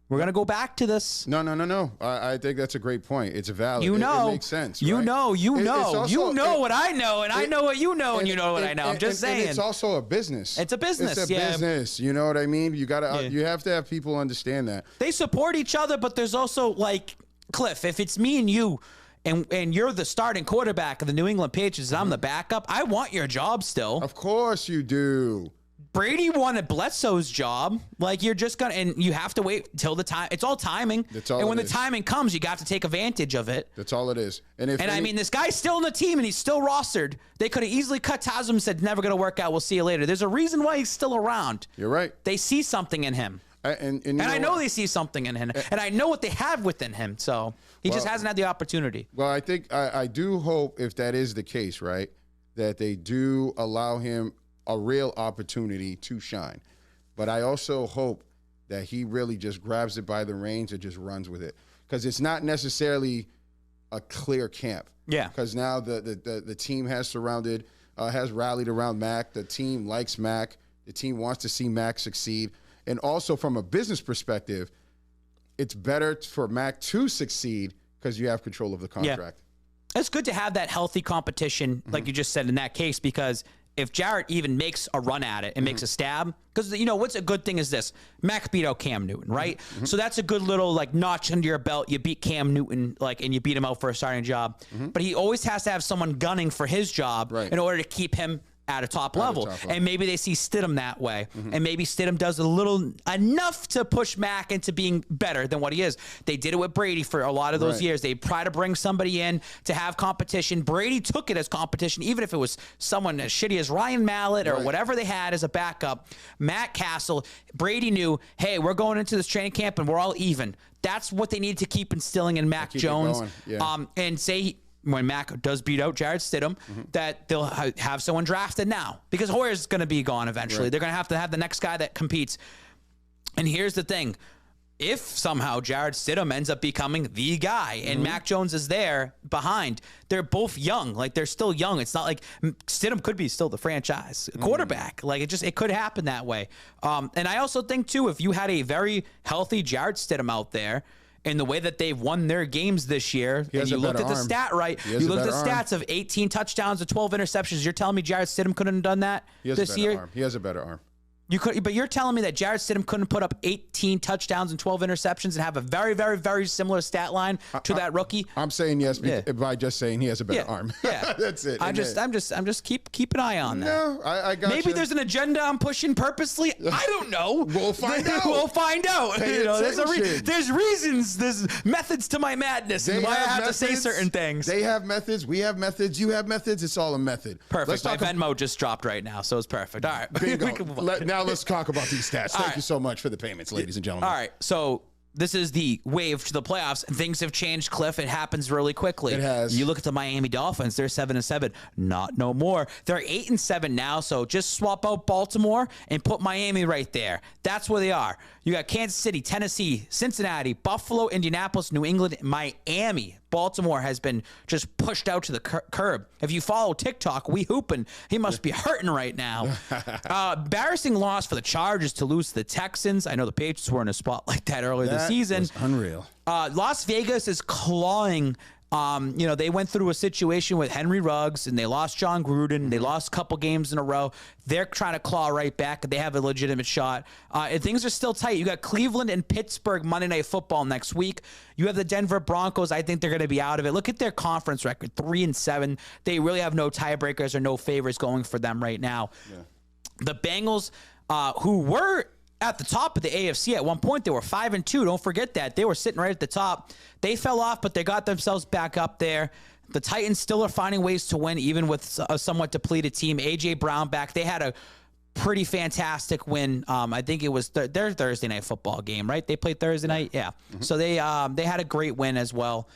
We're going to go back to this. No. I think that's a great point. It's valid. It makes sense. You right? know. You know what I know, and I know what you know, and you know what I know. I'm just saying. And it's also a business. It's a business. It's a business. You know what I mean? You gotta. You have to have people understand that. They support each other, but there's also, like, Cliff, if it's me and you, and you're the starting quarterback of the New England Patriots, and I'm the backup, I want your job still. Of course you do. Brady wanted Bledsoe's job. Like, you're just going to, and you have to wait till the time. It's all timing. And when the timing comes, you got to take advantage of it. That's all it is. And I mean, this guy's still in the team and he's still rostered. They could have easily cut ties him and said, never going to work out. We'll see you later. There's a reason why he's still around. You're right. They see something in him. And I know they see something in him. And I know what they have within him. So he just hasn't had the opportunity. Well, I think I do hope, if that is the case, right, that they do allow him a real opportunity to shine. But I also hope that he really just grabs it by the reins and just runs with it. Because it's not necessarily a clear camp. Yeah. Because now the team has rallied around Mac. The team likes Mac. The team wants to see Mac succeed. And also from a business perspective, it's better for Mac to succeed because you have control of the contract. Yeah. It's good to have that healthy competition, like you just said in that case, because if Jarrett even makes a run at it and makes a stab, because, you know, what's a good thing is this. Mac beat out Cam Newton, right? So that's a good little, like, notch under your belt. You beat Cam Newton, like, and you beat him out for a starting job. But he always has to have someone gunning for his job in order to keep him at a top level. And maybe they see Stidham that way. And maybe Stidham does enough to push Mac into being better than what he is. They did it with Brady for a lot of those years. They try to bring somebody in to have competition. Brady took it as competition, even if it was someone as shitty as Ryan Mallett or whatever they had as a backup. Matt Castle, Brady knew, hey, we're going into this training camp and we're all even. That's what they need to keep instilling in Mac Jones. And say, when Mac does beat out Jarrett Stidham, that they'll have someone drafted now, because Hoyer's going to be gone eventually. They're going to have the next guy that competes. And here's the thing. If somehow Jarrett Stidham ends up becoming the guy and Mac Jones is there behind, they're both young. Like, they're still young. It's not like Stidham could be still the franchise quarterback. Like, it could happen that way. And I also think, too, if you had a very healthy Jarrett Stidham out there, in the way that they've won their games this year, and you looked at the stat, you looked at the stats of 18 touchdowns to 12 interceptions. You're telling me Jarrett Stidham couldn't have done that this year? He has a better arm. You could, but you're telling me that Jarrett Stidham couldn't put up 18 touchdowns and 12 interceptions and have a very, very, very similar stat line to that rookie? I'm saying yes by just saying he has a better arm. Yeah, that's it. I'm just keep an eye on that. No, I got Maybe there's an agenda I'm pushing purposely. I don't know. We'll find out. We'll find out. You know, there's reasons, there's methods to my madness, and why I have to say certain things. They have methods. We have methods. You have methods. It's all a method. Perfect. My Venmo just dropped right now, so it's perfect. All right. Bingo. Now let's talk about these stats. Thank you so much for the payments, ladies and gentlemen. All right. So this is the wave to the playoffs. Things have changed, Cliff. It happens really quickly. It has. You look at the Miami Dolphins. They're 7-7. Not no more. They're 8-7 now. So just swap out Baltimore and put Miami right there. That's where they are. You got Kansas City, Tennessee, Cincinnati, Buffalo, Indianapolis, New England, Miami. Baltimore has been just pushed out to the curb. If you follow TikTok, we hooping. He must be hurting right now. Embarrassing loss for the Chargers to lose to the Texans. I know the Patriots were in a spot like that earlier this season. Was unreal. Las Vegas is clawing They went through a situation with Henry Ruggs, and they lost John Gruden. They lost a couple games in a row. They're trying to claw right back. They have a legitimate shot. And things are still tight. You got Cleveland and Pittsburgh Monday Night Football next week. You have the Denver Broncos. I think they're going to be out of it. Look at their conference record, 3-7. They really have no tiebreakers or no favors going for them right now. Yeah. The Bengals, who were at the top of the AFC at one point, they were 5-2. Don't forget that. They were sitting right at the top. They fell off, but they got themselves back up there. The Titans still are finding ways to win, even with a somewhat depleted team. A.J. Brown back. They had a pretty fantastic win. I think it was their Thursday night football game, right? They played Thursday night? Yeah. Mm-hmm. So they had a great win as well.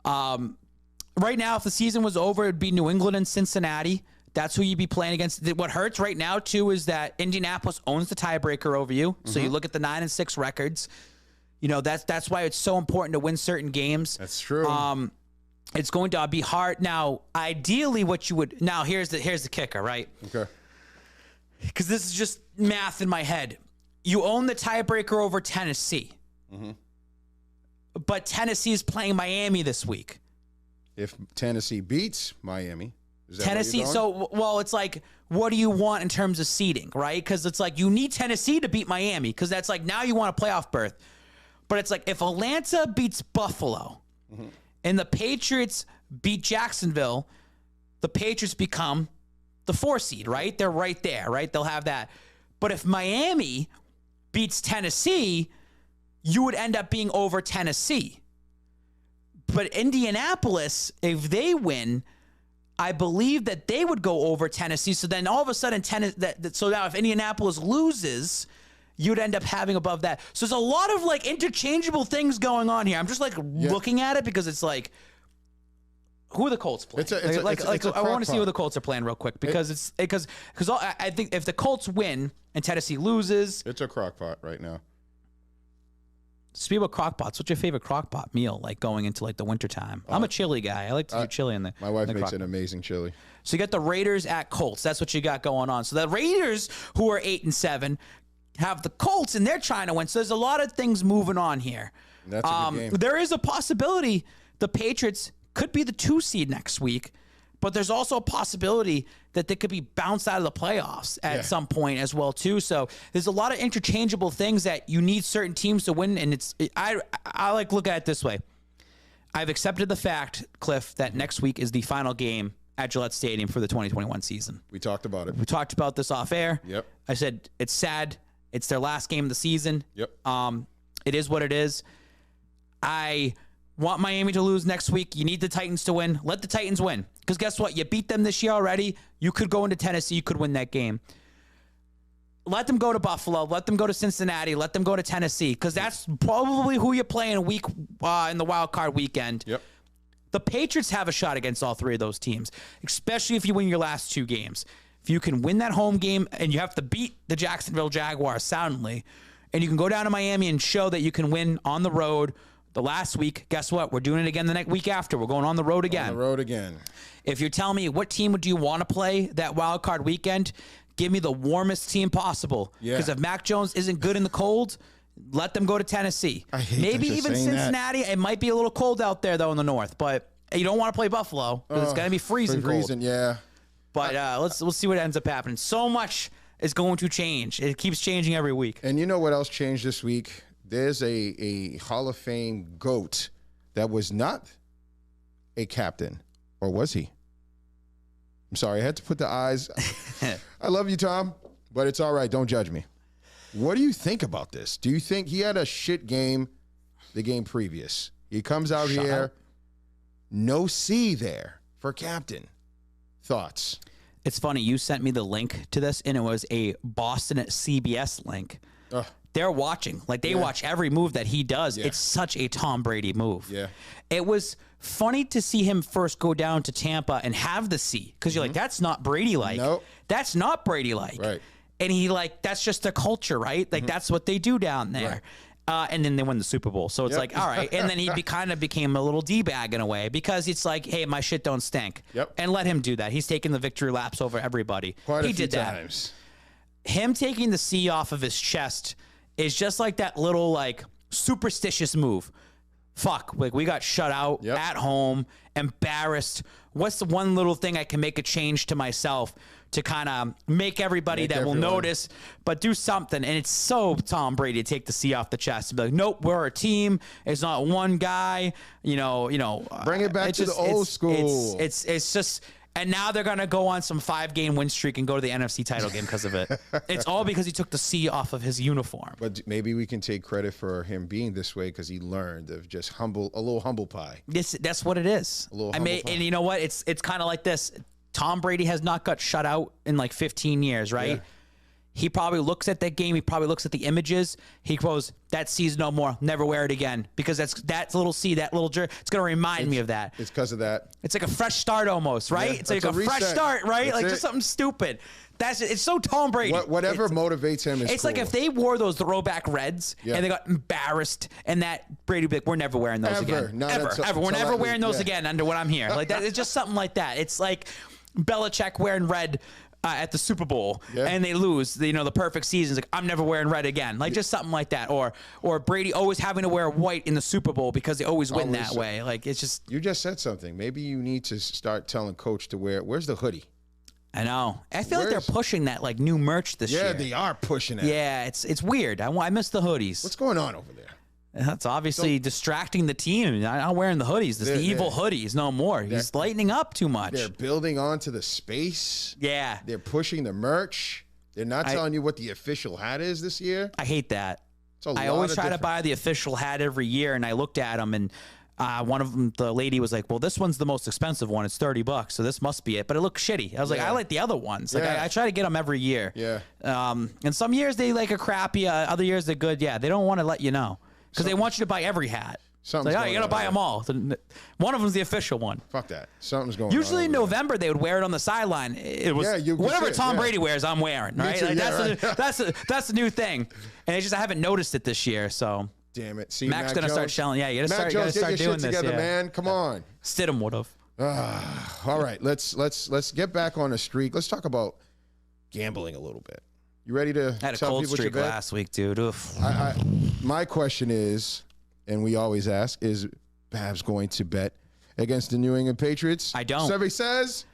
Right now, if the season was over, it would be New England and Cincinnati. That's who you'd be playing against. What hurts right now, too, is that Indianapolis owns the tiebreaker over you. Mm-hmm. So you look at the 9-6 records. That's why it's so important to win certain games. That's true. It's going to be hard. Now, ideally, what you would... Now, here's the kicker, right? Okay. Because this is just math in my head. You own the tiebreaker over Tennessee. Mm-hmm. But Tennessee is playing Miami this week. If Tennessee beats Miami... Tennessee, it's like, what do you want in terms of seeding, right? Because it's like you need Tennessee to beat Miami because that's like now you want a playoff berth. But it's like if Atlanta beats Buffalo and the Patriots beat Jacksonville, the Patriots become the 4 seed, right? They're right there, right? They'll have that. But if Miami beats Tennessee, you would end up being over Tennessee. But Indianapolis, if they win, I believe that they would go over Tennessee. So then all of a sudden, so now if Indianapolis loses, you'd end up having above that. So there's a lot of like interchangeable things going on here. I'm just like looking at it because it's like, who are the Colts playing? I want to see who the Colts are playing real quick because I think if the Colts win and Tennessee loses, it's a crock pot right now. Speak about crock pots. What's your favorite crock pot meal like going into like the wintertime? I'm a chili guy. I like to do chili in the My wife makes an amazing chili. So you got the Raiders at Colts. That's what you got going on. So the Raiders, who are 8-7, have the Colts and they're trying to win. So there's a lot of things moving on here. That's a good game. There is a possibility the Patriots could be the 2 seed next week, but there's also a possibility that they could be bounced out of the playoffs at some point as well too. So there's a lot of interchangeable things that you need certain teams to win. And I like look at it this way. I've accepted the fact, Cliff, that next week is the final game at Gillette Stadium for the 2021 season. We talked about it. We talked about this off air. Yep. I said it's sad. It's their last game of the season. Yep. It is what it is. I want Miami to lose next week. You need the Titans to win. Let the Titans win. Because guess what? You beat them this year already. You could go into Tennessee. You could win that game. Let them go to Buffalo. Let them go to Cincinnati. Let them go to Tennessee. Because that's probably who you're playing in the wild card weekend. Yep. The Patriots have a shot against all 3 of those teams, especially if you win your last 2 games. If you can win that home game and you have to beat the Jacksonville Jaguars soundly, and you can go down to Miami and show that you can win on the road the last week, guess what? We're doing it again the next week after. We're going on the road again. On the road again. If you're telling me what team would you want to play that wild card weekend, give me the warmest team possible. Because if Mac Jones isn't good in the cold, let them go to Tennessee. Maybe even Cincinnati. It might be a little cold out there, though, in the north. But you don't want to play Buffalo because it's going to be freezing cold. Yeah. But we'll see what ends up happening. So much is going to change. It keeps changing every week. And you know what else changed this week? There's a Hall of Fame GOAT that was not a captain. Or was he? I'm sorry. I had to put the eyes. I love you, Tom, but it's all right. Don't judge me. What do you think about this? Do you think he had a shit game the game previous? He comes out here, no C there for captain. Thoughts? It's funny. You sent me the link to this, and it was a Boston CBS link. They're watching. Like, they watch every move that he does. Yeah. It's such a Tom Brady move. Yeah. It was funny to see him first go down to Tampa and have the C, because you're like, that's not Brady-like. Nope. That's not Brady-like. Right. And he, like, that's just the culture, right? Like, that's what they do down there. Right. And then they win the Super Bowl. So it's like, all right. And then he kind of became a little D-bag in a way, because it's like, hey, my shit don't stink. Yep. And let him do that. He's taking the victory laps over everybody. Quite he a few did that. times. Him taking the C off of his chest is just like that little, like, superstitious move. fuck, like we got shut out at home, embarrassed. What's the one little thing I can make a change to myself to kind of make everybody will notice, but do something? And it's so Tom Brady to take the C off the chest and be like, nope, we're a team. It's not one guy. You know. Bring it back to the old school. It's just. And now they're going to go on some 5-game win streak and go to the NFC title game because of it. It's all because he took the C off of his uniform. But maybe we can take credit for him being this way because he learned of just a little humble pie. That's what it is. And you know what? It's kind of like this. Tom Brady has not got shut out in like 15 years, right? Yeah. He probably looks at that game. He probably looks at the images. He goes, that C's no more. Never wear it again. Because that's little C, that little jerk. It's going to remind me of that. It's because of that. It's like a fresh start almost, right? Yeah, it's like a fresh start, right? That's like it. Just something stupid. It's so Tom Brady. Whatever motivates him is It's cool. like if they wore those throwback reds and they got embarrassed and that Brady would be like, we're never wearing those again. Ever. We're never wearing those again under what I'm here. Like that. It's just something like that. It's like Belichick wearing red at the Super Bowl and they lose, the perfect season. Like, I'm never wearing red again. Like just something like that. Or Brady always having to wear white in the Super Bowl because they always win that way. Like it's just. You just said something. Maybe you need to start telling coach to where's the hoodie? I know. I feel like they're pushing that like new merch this year. Yeah, they are pushing it. Yeah, it's weird. I miss the hoodies. What's going on over there? That's obviously distracting the team. I'm not wearing the hoodies. The evil hoodies, no more. He's lightening up too much. They're building onto the space. Yeah. They're pushing the merch. They're not telling you what the official hat is this year. I hate that. I always try to buy the official hat every year, and I looked at them, and one of them, the lady was like, well, this one's the most expensive one. It's $30, so this must be it. But it looks shitty. I was like, I like the other ones. Like I try to get them every year. Yeah. And some years they like a crappy. Other years they're good. Yeah, they don't want to let you know. Because they want you to buy every hat. It's like, you got to buy them all. One of them's the official one. Fuck that. Something's going on. Usually in November, they would wear it on the sideline. It was whatever Tom Brady wears, I'm wearing. Right? Too, that's the new thing. And I haven't noticed it this year. So damn it. See, Mac's going to start shelling. Yeah, you got to start doing this. Together, man. Come on. Stidham would have. All right. Let's get back on the streak. Let's talk about gambling a little bit. You ready to I had a tell cold people streak what you bet? last week, dude. My question is, and we always ask, is Babs going to bet against the New England Patriots? I don't. Survey says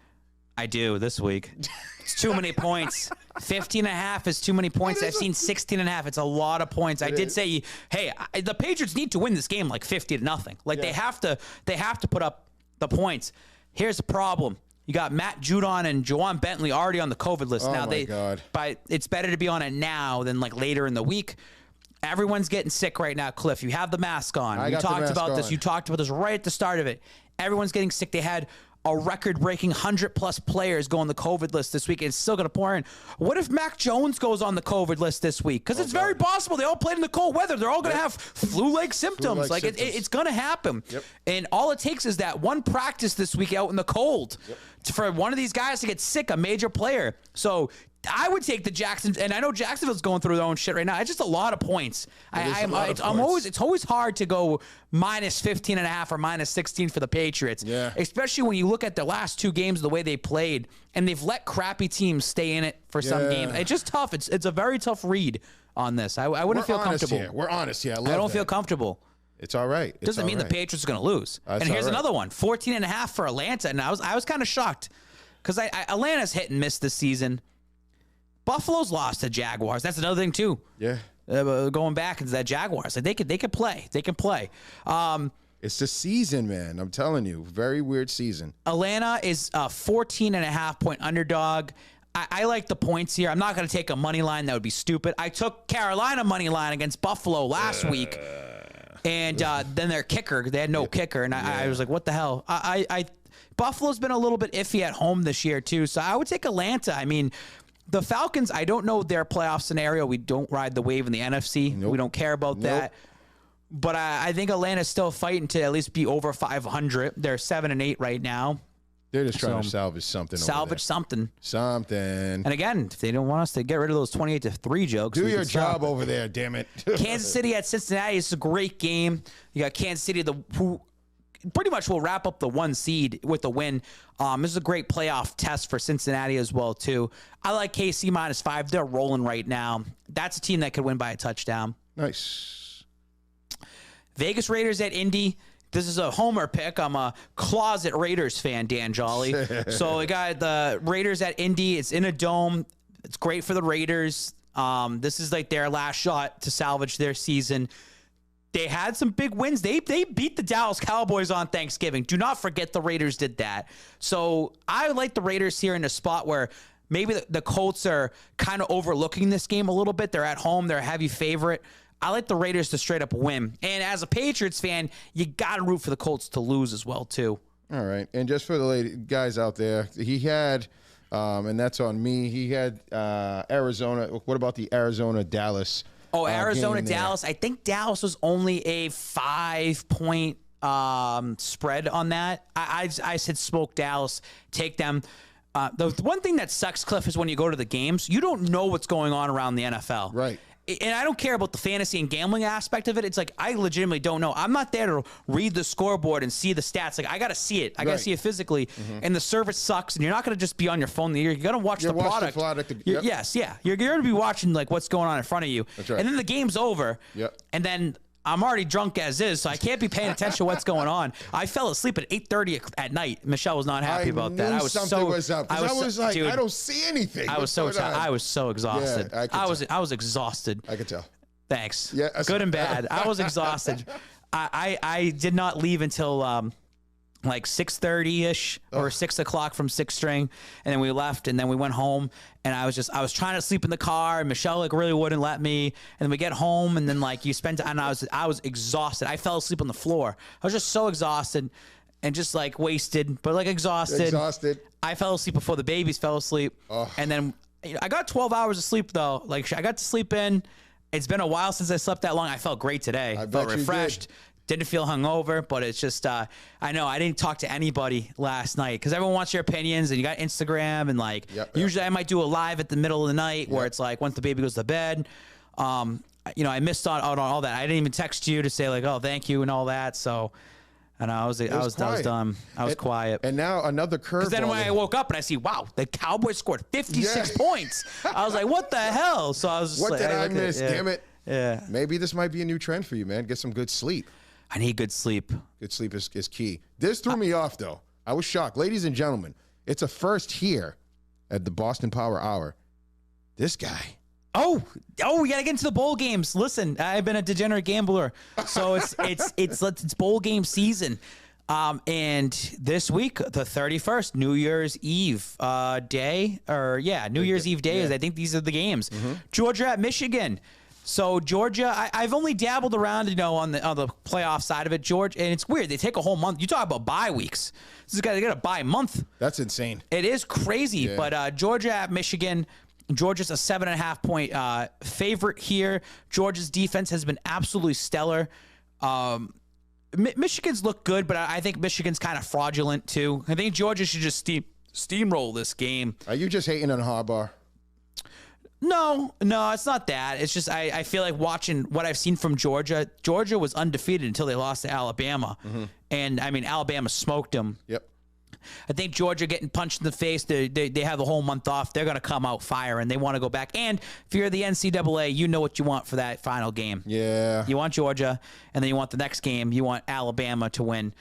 I do this week. It's too many points. 15.5 is too many points. I've seen 16.5. It's a lot of points. I did say, hey, the Patriots need to win this game like 50-0. Like they have to put up the points. Here's the problem. You got Matt Judon and Juwan Bentley already on the COVID list. Oh my God. But it's better to be on it now than like later in the week. Everyone's getting sick right now, Cliff. You have the mask on. You talked about this. You talked about this right at the start of it. Everyone's getting sick. They had a record-breaking 100-plus players go on the COVID list this week, and it's still going to pour in. What if Mac Jones goes on the COVID list this week? Because it's very possible. They all played in the cold weather. They're all going to have flu-like symptoms. It's going to happen. Yep. And all it takes is that one practice this week out in the cold for one of these guys to get sick, a major player. So I would take the Jackson, and I know Jacksonville's going through their own shit right now. It's just a lot of points. It's always hard to go minus 15.5 or minus 16 for the Patriots. Yeah. Especially when you look at their last two games, the way they played, and they've let crappy teams stay in it for some games. It's just tough. It's a very tough read on this. I wouldn't feel comfortable. We're honest here. I don't feel comfortable. It's all right. Doesn't mean the Patriots are going to lose. And here's another one, 14.5 for Atlanta. And I was kind of shocked because Atlanta's hit and miss this season. Buffalo's lost to Jaguars. That's another thing too. Yeah. Going back into that Jaguars, like they could play. They can play. It's the season, man. I'm telling you, very weird season. Atlanta is a 14.5-point underdog. I like the points here. I'm not going to take a money line. That would be stupid. I took Carolina money line against Buffalo last week, and then their kicker, they had no kicker, and I was like, what the hell? Buffalo's been a little bit iffy at home this year too, so I would take Atlanta. I mean, the Falcons, I don't know their playoff scenario. We don't ride the wave in the NFC. Nope. We don't care about that. But I think Atlanta's still fighting to at least be over 500. They're 7-8 right now. They're just trying to salvage something. Something. And again, if they don't want us to get rid of those 28-3 jokes, do your job over there, damn it. Kansas City at Cincinnati is a great game. You got Kansas City, who pretty much will wrap up the 1 seed with the win. This is a great playoff test for Cincinnati as well, too. I like KC -5. They're rolling right now. That's a team that could win by a touchdown. Nice. Vegas Raiders at Indy. This is a homer pick. I'm a closet Raiders fan, Dan Jolly. So we got the Raiders at Indy. It's in a dome. It's great for the Raiders. This is like their last shot to salvage their season. They had some big wins. They beat the Dallas Cowboys on Thanksgiving. Do not forget the Raiders did that. So I like the Raiders here in a spot where maybe the Colts are kind of overlooking this game a little bit. They're at home. They're a heavy favorite. I like the Raiders to straight up win. And as a Patriots fan, you got to root for the Colts to lose as well, too. All right. And just for the guys out there, he had, and that's on me, he had Arizona. What about the Arizona-Dallas? Oh, Arizona-Dallas. I think Dallas was only a 5-point spread on that. I said smoke Dallas, take them. The one thing that sucks, Cliff, is when you go to the games, you don't know what's going on around the NFL. Right. And I don't care about the fantasy and gambling aspect of it. It's like, I legitimately don't know. I'm not there to read the scoreboard and see the stats. Like, I got to see it. I got to see it physically. And the service sucks. And you're not going to just be on your phone. You're going to watch the product. Yes, yeah. You're going to be watching, like, what's going on in front of you. That's right. And then the game's over. Yep. And then I'm already drunk as is, so I can't be paying attention to what's going on. I fell asleep at 8:30 at night. Michelle was not happy about that. I was something was up. I was like, dude, I don't see anything. I was so exhausted. Yeah, I was exhausted. I could tell. Thanks. Yeah, good and bad. I was exhausted. I did not leave until like 6:30-ish or 6 o'clock from Sixth String, and then we left, and then we went home, and I was trying to sleep in the car, and Michelle like really wouldn't let me, and then we get home, and then like you spend, and I was exhausted. I fell asleep on the floor. I was just so exhausted and just like wasted, but like exhausted. I fell asleep before the babies fell asleep, and then I got 12 hours of sleep though. Like I got to sleep in. It's been a while since I slept that long. I felt great today. I felt refreshed. Didn't feel hungover, but it's just, I know I didn't talk to anybody last night because everyone wants your opinions, and you got Instagram, and like usually I might do a live at the middle of the night where it's like once the baby goes to bed. I missed out on all that. I didn't even text you to say like, oh, thank you and all that. So I know I was done. I was quiet. And now another curve. Because then when I woke up and I see, wow, the Cowboys scored 56 points. I was like, what the hell? So I was just what did I miss? Damn it. Yeah. Maybe this might be a new trend for you, man. Get some good sleep. I need good sleep. Good sleep is key. This threw me off, though. I was shocked. Ladies and gentlemen, it's a first here at the Boston Power Hour. This guy. Oh, we got to get into the bowl games. Listen, I've been a degenerate gambler. So it's bowl game season. And this week, the 31st, New Year's Eve day, New Year's Eve day is, I think these are the games. Georgia at Michigan. So Georgia, I've only dabbled around, on the playoff side of it, Georgia, and it's weird. They take a whole month. You talk about bye weeks. They got a bye month. That's insane. It is crazy. Yeah. But Georgia at Michigan. Georgia's a 7.5 point favorite here. Georgia's defense has been absolutely stellar. Michigan's look good, but I think Michigan's kind of fraudulent too. I think Georgia should just steamroll this game. Are you just hating on Harbaugh? No, it's not that. It's just I feel like watching what I've seen from Georgia. Georgia was undefeated until they lost to Alabama. And, I mean, Alabama smoked them. Yep. I think Georgia getting punched in the face, they have the whole month off. They're going to come out fire, and they want to go back. And if you're the NCAA, you know what you want for that final game. Yeah. You want Georgia, and then you want the next game. You want Alabama to win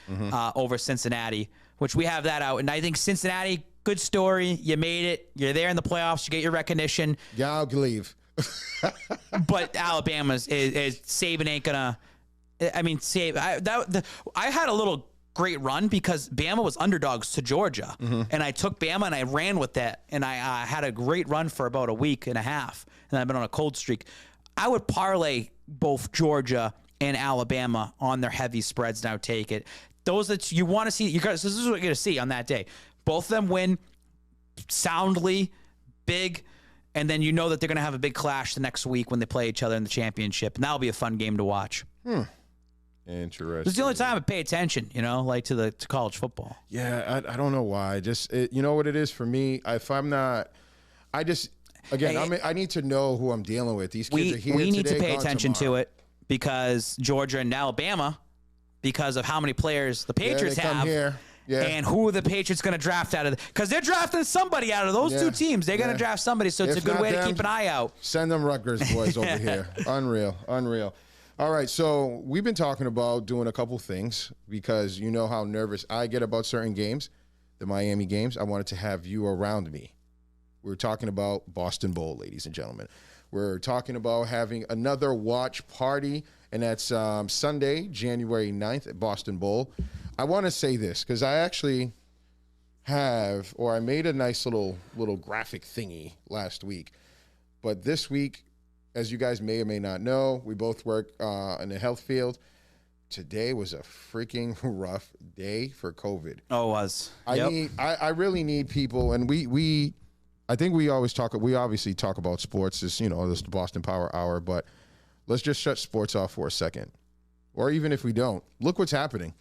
over Cincinnati, which we have that out. And I think Cincinnati, good story. You made it. You're there in the playoffs. You get your recognition. Yeah, I'll leave. But Alabama's is Saban ain't going to – I mean, I had a little – great run because Bama was underdogs to Georgia, and I took Bama and I ran with that, and I had a great run for about a week and a half, and I've been on a cold streak. I would parlay both Georgia and Alabama on their heavy spreads now. Take it. Those that you want to see, this is what you're going to see on that day. Both of them win soundly, big, and then you know that they're going to have a big clash the next week when they play each other in the championship, and that'll be a fun game to watch. Interesting. It's the only time I pay attention, to college football. Yeah, I don't know why. You know what it is for me? If I'm not, I need to know who I'm dealing with. These kids are here we need today, to pay attention tomorrow. to it because Georgia and Alabama, because of how many players the Patriots have. Here. Yeah. And who are the Patriots going to draft out of? Because they're drafting somebody out of those two teams. They're going to draft somebody, so it's a good way to keep an eye out. Send them Rutgers boys over here. Unreal. All right, so we've been talking about doing a couple things because you know how nervous I get about certain games, the Miami games. I wanted to have you around me. We're talking about Boston Bowl, ladies and gentlemen. We're talking about having another watch party, and that's Sunday, January 9th at Boston Bowl. I want to say this because I actually I made a nice little graphic thingy last week. But this week, as you guys may or may not know, we both work in the health field. Today was a freaking rough day for COVID. Oh, it was. I really need people, and I think we obviously talk about sports, this is the Boston Power Hour, but let's just shut sports off for a second. Or even if we don't, look what's happening.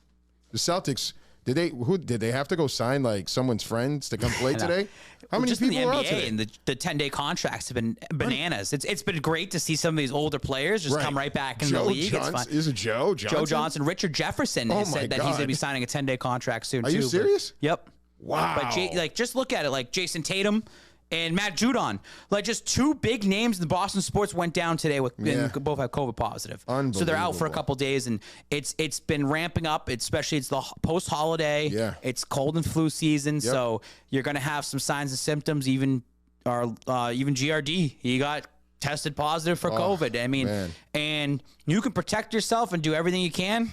The Celtics, did they have to go sign like someone's friends to come play today? How many people are out today? And the 10-day contracts have been bananas. It's been great to see some of these older players just come right back in the league. It's fun. Is it Joe Johnson? Joe Johnson. Richard Jefferson has said that he's going to be signing a 10-day contract soon. Are you serious? Yep. Wow. But just look at it, like Jason Tatum and Matt Judon, like just two big names in the Boston sports went down today and both have COVID positive. So they're out for a couple days, and it's been ramping up. Especially it's the post holiday. Yeah. It's cold and flu season, so you're gonna have some signs and symptoms. Even GRD, he got tested positive for COVID. I mean, and you can protect yourself and do everything you can.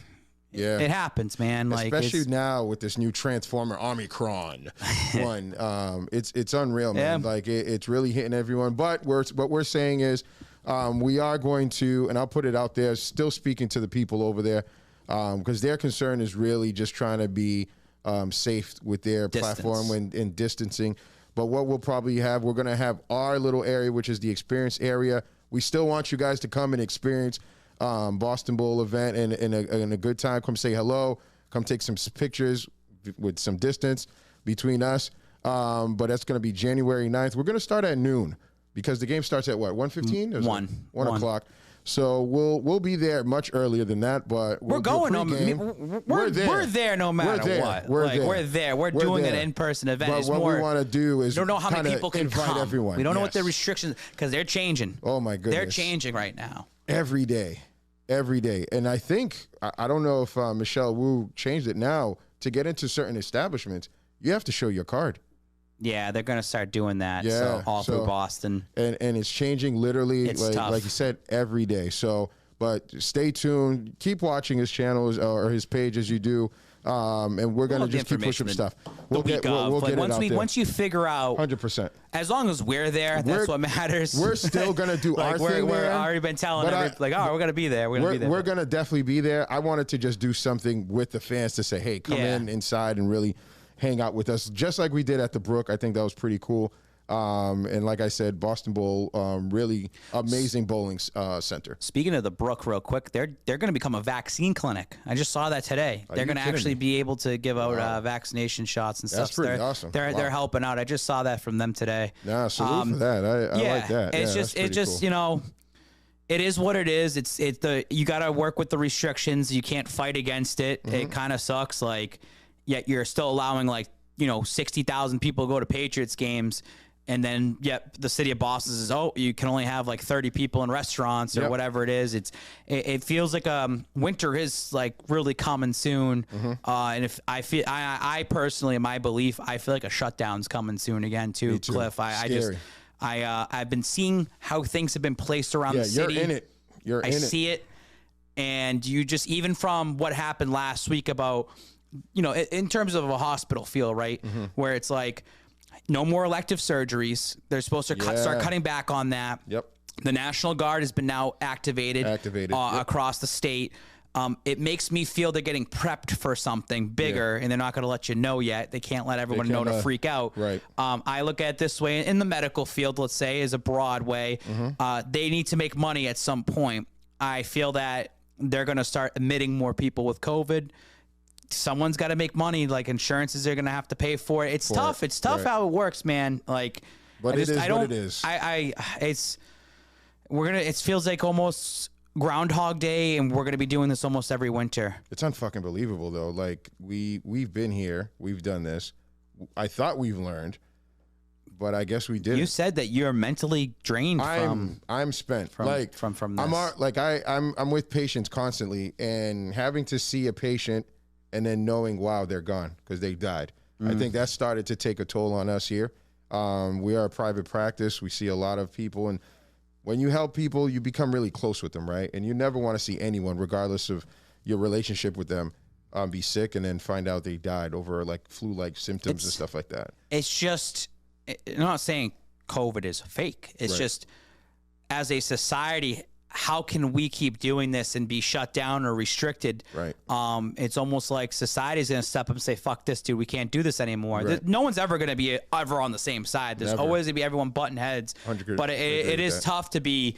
Yeah, it happens, man. Especially now with this new Transformer Omicron one, it's unreal, man. Like it's really hitting everyone. But what we're saying is, we are going to, and I'll put it out there, still speaking to the people over there, because their concern is really just trying to be safe with their platform and distancing. But what we'll probably have, we're going to have our little area, which is the experience area. We still want you guys to come and experience Boston Bowl event and a good time. Come say hello. Come take some pictures with some distance between us. But that's going to be January 9th. We're going to start at noon because the game starts at what, 1:15? 1 o'clock. So we'll be there much earlier than that, but we're there no matter what. We're there. We're doing an in-person event. But what we want to do is we don't know how many people can invite come. Everyone. We don't know what the restrictions, because they're changing. Oh my goodness, they're changing right now. Every day. And I think, I don't know if Michelle Wu changed it now, to get into certain establishments, you have to show your card. Yeah, they're going to start doing that all through Boston. And it's changing literally, like you said, every day. So, but stay tuned. Keep watching his channels or his page as you do. And we're going to just keep pushing stuff. We'll get it out there. Once you figure out 100%. As long as we're there, that's what matters. We're still going to do our thing. We've already been telling we're going to be there. We're going to definitely be there. I wanted to just do something with the fans to say, hey, come inside and really hang out with us, just like we did at the Brook. I think that was pretty cool. And like I said, Boston Bowl, really amazing bowling center. Speaking of the Brook, real quick, they're going to become a vaccine clinic. I just saw that today. They're going to actually be able to give out vaccination shots and stuff. That's pretty awesome. They're helping out. I just saw that from them today. Yeah, salute for that. I like that. It's just cool. It is what it is. You got to work with the restrictions. You can't fight against it. Mm-hmm. It kind of sucks. Yet you're still allowing 60,000 people to go to Patriots games. And then, the city of Boston says, you can only have 30 people in restaurants or whatever it is. It feels like winter is really coming soon. Mm-hmm. And if I personally, in my belief, I feel like a shutdown's coming soon again too, Cliff. I've been seeing how things have been placed around the city. You're in it. I see it. And you just, even from what happened last week about, in terms of a hospital feel, right? Mm-hmm. Where it's no more elective surgeries. They're supposed to start cutting back on that. Yep. The National Guard has been now activated across the state. It makes me feel they're getting prepped for something bigger, and they're not going to let you know yet. They can't let everyone know to freak out. Right. I look at it this way. In the medical field, let's say, is a broad way. Mm-hmm. They need to make money at some point. I feel that they're going to start admitting more people with COVID. Someone's got to make money. Insurances are going to have to pay for it. It's tough. It's tough how it works, man. But it is what it is. It feels like almost Groundhog Day, and we're going to be doing this almost every winter. It's unfucking believable though. We've been here. We've done this. I thought we've learned, but I guess we did. You said that you're mentally drained. I'm spent. From this. I'm with patients constantly, and having to see a patient and then knowing, wow, they're gone because they died. I think that started to take a toll on us here. We are a private practice. We see a lot of people, and when you help people, you become really close with them, right? And you never want to see anyone, regardless of your relationship with them, be sick and then find out they died over like flu-like symptoms and stuff like that. It's just, I'm not saying COVID is fake. It's just, as a society, how can we keep doing this and be shut down or restricted? Right. It's almost like society's going to step up and say, fuck this, dude. We can't do this anymore. Right. No one's ever going to be ever on the same side. There's always going to be everyone butting heads. 100%. But it is tough to be,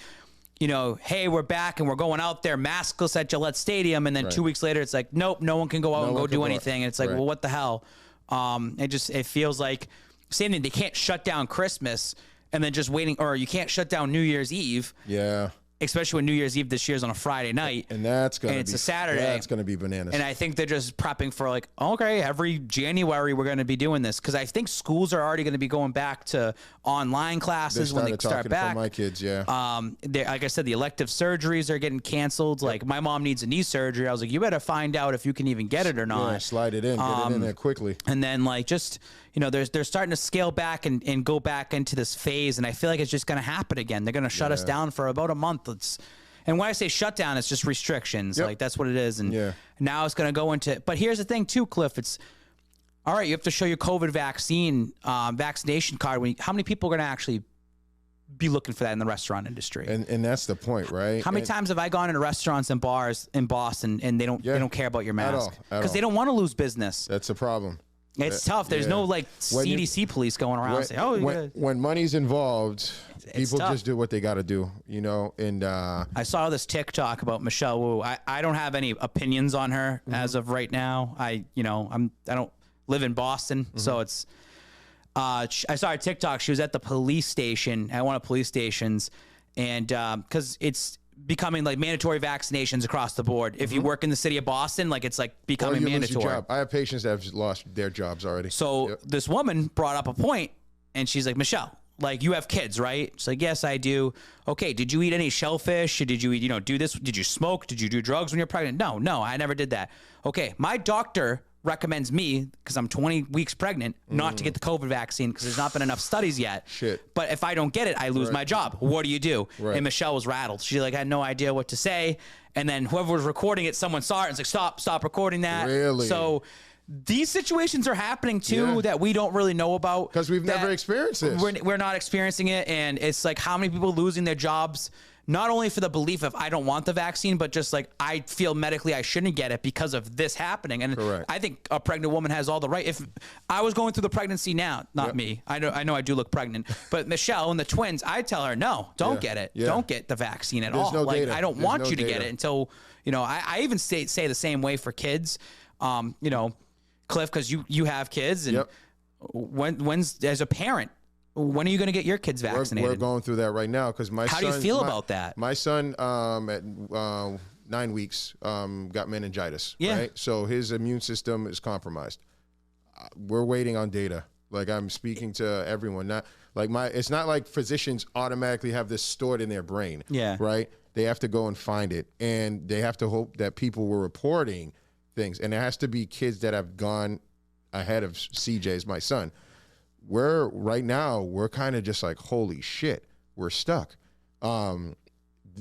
you know, hey, we're back and we're going out there maskless at Gillette Stadium. And then 2 weeks later, it's like, nope, no one can go out and go do anything. And it's like, well, what the hell? It feels like, same thing. They can't shut down Christmas and then just waiting, or you can't shut down New Year's Eve. Yeah. Especially when New Year's Eve this year is on a Friday night. And it's a Saturday. That's going to be bananas. And I think they're just prepping for like, okay, every January we're going to be doing this. Because I think schools are already going to be going back to online classes when they start back. For my kids, yeah. Like I said, the elective surgeries are getting canceled. Yep. Like my mom needs a knee surgery. I was like, you better find out if you can even get it or not. Yeah, slide it in. Get it in there quickly. And then like just, you know, they're starting to scale back and go back into this phase. And I feel like it's just going to happen again. They're going to shut us down for about a month. And when I say shutdown, it's just restrictions. Like that's what it is. And now it's going to go into. But here's the thing, too, Cliff. It's all right. You have to show your COVID vaccination card. How many people are going to actually be looking for that in the restaurant industry? And that's the point, right? How many times have I gone into restaurants and bars in Boston and they don't care about your mask because they don't want to lose business? That's a problem. It's tough. There's no like CDC police going around saying, "Oh, when money's involved, people just do what they got to do," you know. And I saw this TikTok about Michelle Wu. I don't have any opinions on her as of right now. I don't live in Boston, so it's. I saw her TikTok. She was at the police station at one of the police stations, and because it's becoming like mandatory vaccinations across the board. If you work in the city of Boston, like it's like becoming mandatory. I have patients that have lost their jobs already. So this woman brought up a point and she's like, Michelle, like you have kids, right? She's like, yes, I do. Okay. Did you eat any shellfish? Did you eat, do this? Did you smoke? Did you do drugs when you're pregnant? No, I never did that. Okay. My doctor recommends me, because I'm 20 weeks pregnant, not to get the COVID vaccine because there's not been enough studies yet. Shit. But if I don't get it, I lose my job. What do you do? Right. And Michelle was rattled. She like had no idea what to say. And then whoever was recording it, someone saw it and was like, stop recording that. Really? So these situations are happening too that we don't really know about. Because we've never experienced this. We're not experiencing it. And it's like how many people losing their jobs, not only for the belief of I don't want the vaccine, but just like I feel medically I shouldn't get it because of this happening. And I think a pregnant woman has all the right. If I was going through the pregnancy now, not me, I know I do look pregnant, but Michelle and the twins, I tell her, no, don't get it. Don't get the vaccine at all. No like data. I don't want you to get it until, I even say the same way for kids, Cliff, because you have kids and when's as a parent, when are you going to get your kids vaccinated? We're going through that right now because my son. How do you feel about that? My son, at 9 weeks, got meningitis. Yeah. Right? So his immune system is compromised. We're waiting on data. Like I'm speaking to everyone. Not like it's not like physicians automatically have this stored in their brain. Yeah. Right. They have to go and find it, and they have to hope that people were reporting things, and it has to be kids that have gone ahead of CJ's, my son. Right now we're kind of just like, holy shit, we're stuck.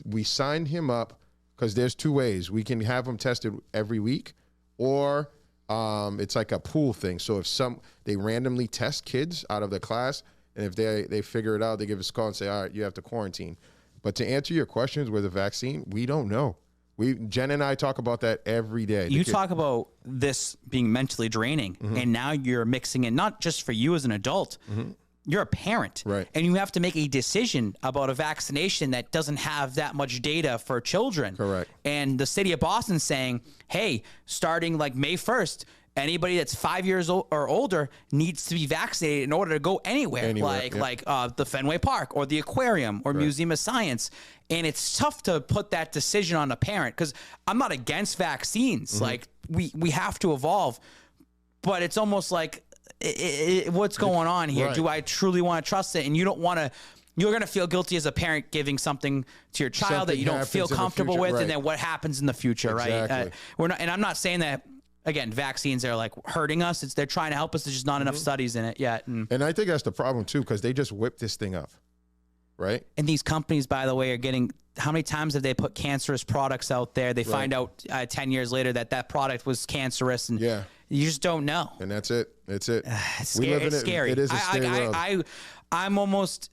We signed him up because there's two ways. We can have him tested every week, or it's like a pool thing. So if they randomly test kids out of the class, and if they figure it out, they give us a call and say, all right, you have to quarantine. But to answer your questions with the vaccine, we don't know. Jen and I talk about that every day. You talk about this being mentally draining, and now you're mixing in, not just for you as an adult, you're a parent, right? And you have to make a decision about a vaccination that doesn't have that much data for children. Correct. And the city of Boston saying, hey, starting like May 1st, anybody that's 5 years old or older needs to be vaccinated in order to go anywhere like the Fenway Park or the aquarium or Museum of Science. And it's tough to put that decision on a parent because I'm not against vaccines. Like we have to evolve, but it's almost like what's going on here? Right. Do I truly want to trust it? And you don't want to. You're going to feel guilty as a parent giving something to your child Something that you don't feel comfortable with, right. and then what happens in the future, Exactly. right? We're not, and I'm not saying that. Again, vaccines are like hurting us. They're trying to help us. There's just not enough studies in it yet. And I think that's the problem too, because they just whip this thing up, right? And these companies, by the way, are getting. How many times have they put cancerous products out there? They find out 10 years later that product was cancerous, and you just don't know. And that's it. It's it. It's scary. It is a scary world. I'm almost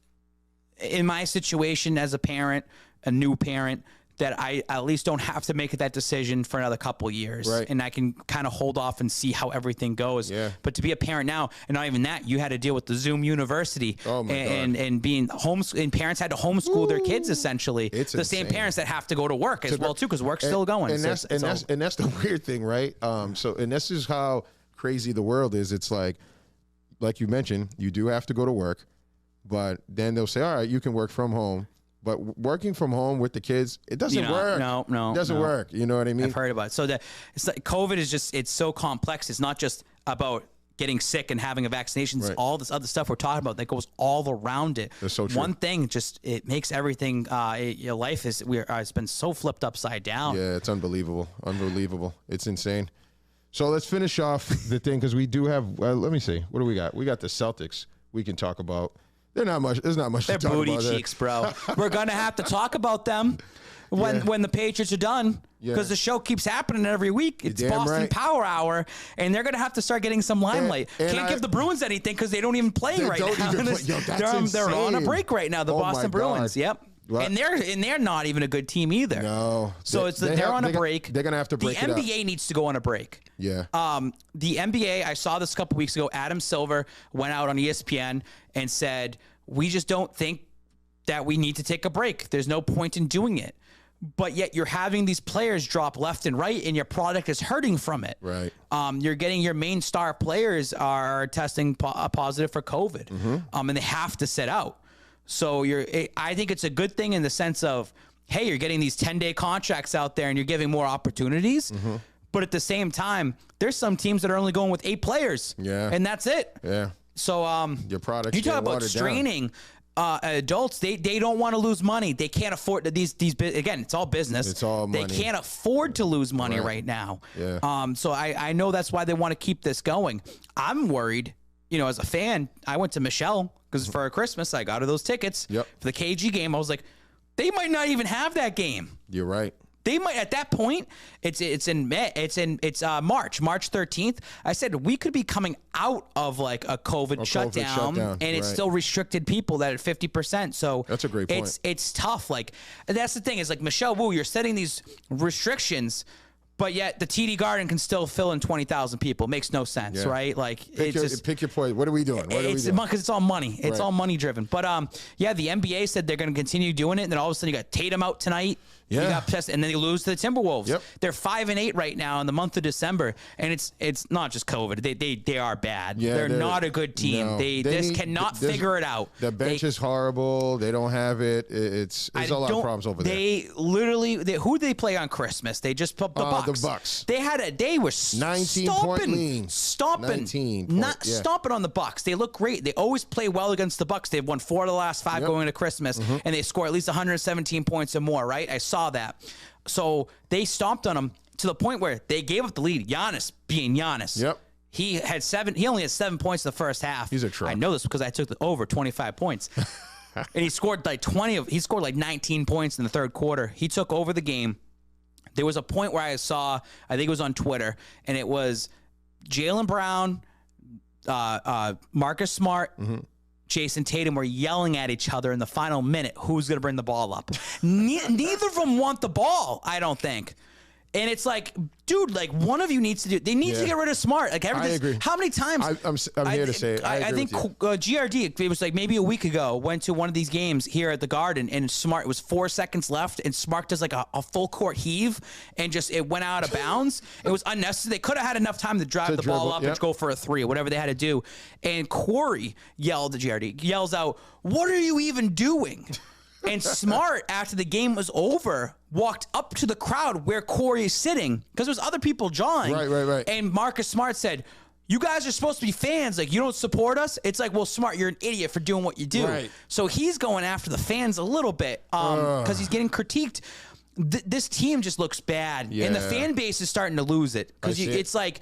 in my situation as a parent, a new parent, that I at least don't have to make that decision for another couple years. Right. And I can kind of hold off and see how everything goes. Yeah. But to be a parent now, and not even that, you had to deal with the Zoom university. Oh my and, God. and being and parents had to homeschool their kids essentially. It's the same insane. parents that have to go to work as well too, because work's still going. And that's the weird thing, right? And this is how crazy the world is. It's like you mentioned, you do have to go to work, but then they'll say, all right, you can work from home. But working from home with the kids, it doesn't work. No, it doesn't work. You know what I mean? I've heard about it. So it's like COVID is just, it's so complex. It's not just about getting sick and having a vaccination. It's all this other stuff we're talking about that goes all around it. That's so true. One thing just, it makes everything, your life is, it's been so flipped upside down. Yeah, it's unbelievable. Unbelievable. It's insane. So let's finish off the thing, because we do have, let me see. What do we got? We got the Celtics we can talk about. There's not much They're to talk about. booty cheeks, bro. We're going to have to talk about them when the Patriots are done, because the show keeps happening every week. It's Boston Power Hour, and they're going to have to start getting some limelight. Can't give the Bruins anything because they don't even play right now. They're on a break right now, the Boston Bruins. Yep. What? And they're not even a good team either. No. So they're on a break. They're going to have to break it up. The NBA needs to go on a break. Yeah. The NBA, I saw this a couple weeks ago, Adam Silver went out on ESPN and said, we just don't think that we need to take a break. There's no point in doing it. But yet you're having these players drop left and right, and your product is hurting from it. Right. You're getting your main star players are testing positive for COVID, and they have to sit out. So I think it's a good thing in the sense of, hey, you're getting these 10-day contracts out there and you're giving more opportunities. But at the same time, there's some teams that are only going with 8 players. Yeah. And that's it. Yeah. So your product. You talk about straining adults. They don't want to lose money. They can't afford these again, it's all business. It's all money. They can't afford to lose money right now. Yeah. So I know that's why they want to keep this going. I'm worried, as a fan. I went to Michelle because for Christmas I got her those tickets for the KG game. I was like, they might not even have that game. You're right. They might at that point. It's March 13th. I said we could be coming out of like a COVID shutdown, and it's still restricted people that at 50%. So that's a great point. It's tough. Like that's the thing is like Michelle Wu, you're setting these restrictions, but yet the TD Garden can still fill in 20,000 people. It makes no sense, right? Like pick your point. What are we doing? Because it's all money. It's all money driven. But the NBA said they're going to continue doing it, and then all of a sudden you got Tatum out tonight. Yeah. You got and then they lose to the Timberwolves. Yep. They're 5-8 right now in the month of December, and it's not just COVID. They are bad. Yeah, they're not a good team. No. They cannot figure it out. The bench is horrible. They don't have it. There's a lot of problems over there. They literally who did they play on Christmas? They just put the Bucks. The Bucks. They were 19-point lead. Stomping on the Bucks. They look great. They always play well against the Bucks. They've won 4 of the last 5 going into Christmas, and they score at least 117 points or more. Right? I saw that. So they stomped on them to the point where they gave up the lead. Giannis being Giannis. Yep. He only had 7 points in the first half. He's a truck. I know this because I took the over 25 points. And he scored like 19 points in the third quarter. He took over the game. There was a point where I think it was on Twitter, and it was Jaylen Brown, Marcus Smart, Jason Tatum were yelling at each other in the final minute who's going to bring the ball up. Neither of them want the ball, I don't think. And it's like, dude, like one of you needs to do. They need to get rid of Smart. Like I agree. How many times? I'm here to say it. I think GRD. It was like maybe a week ago. Went to one of these games here at the Garden, and Smart. It was 4 seconds left, and Smart does like a full court heave, and it went out of bounds. It was unnecessary. They could have had enough time to drive the ball up and go for a 3 or whatever they had to do. And Corey yelled at GRD. Yells out, "What are you even doing?" And Smart, after the game was over, walked up to the crowd where Corey is sitting because there's other people jawing. Right. And Marcus Smart said, you guys are supposed to be fans. Like, you don't support us. It's like, well, Smart, you're an idiot for doing what you do. Right. So he's going after the fans a little bit because he's getting critiqued. This team just looks bad, and the fan base is starting to lose it because it's like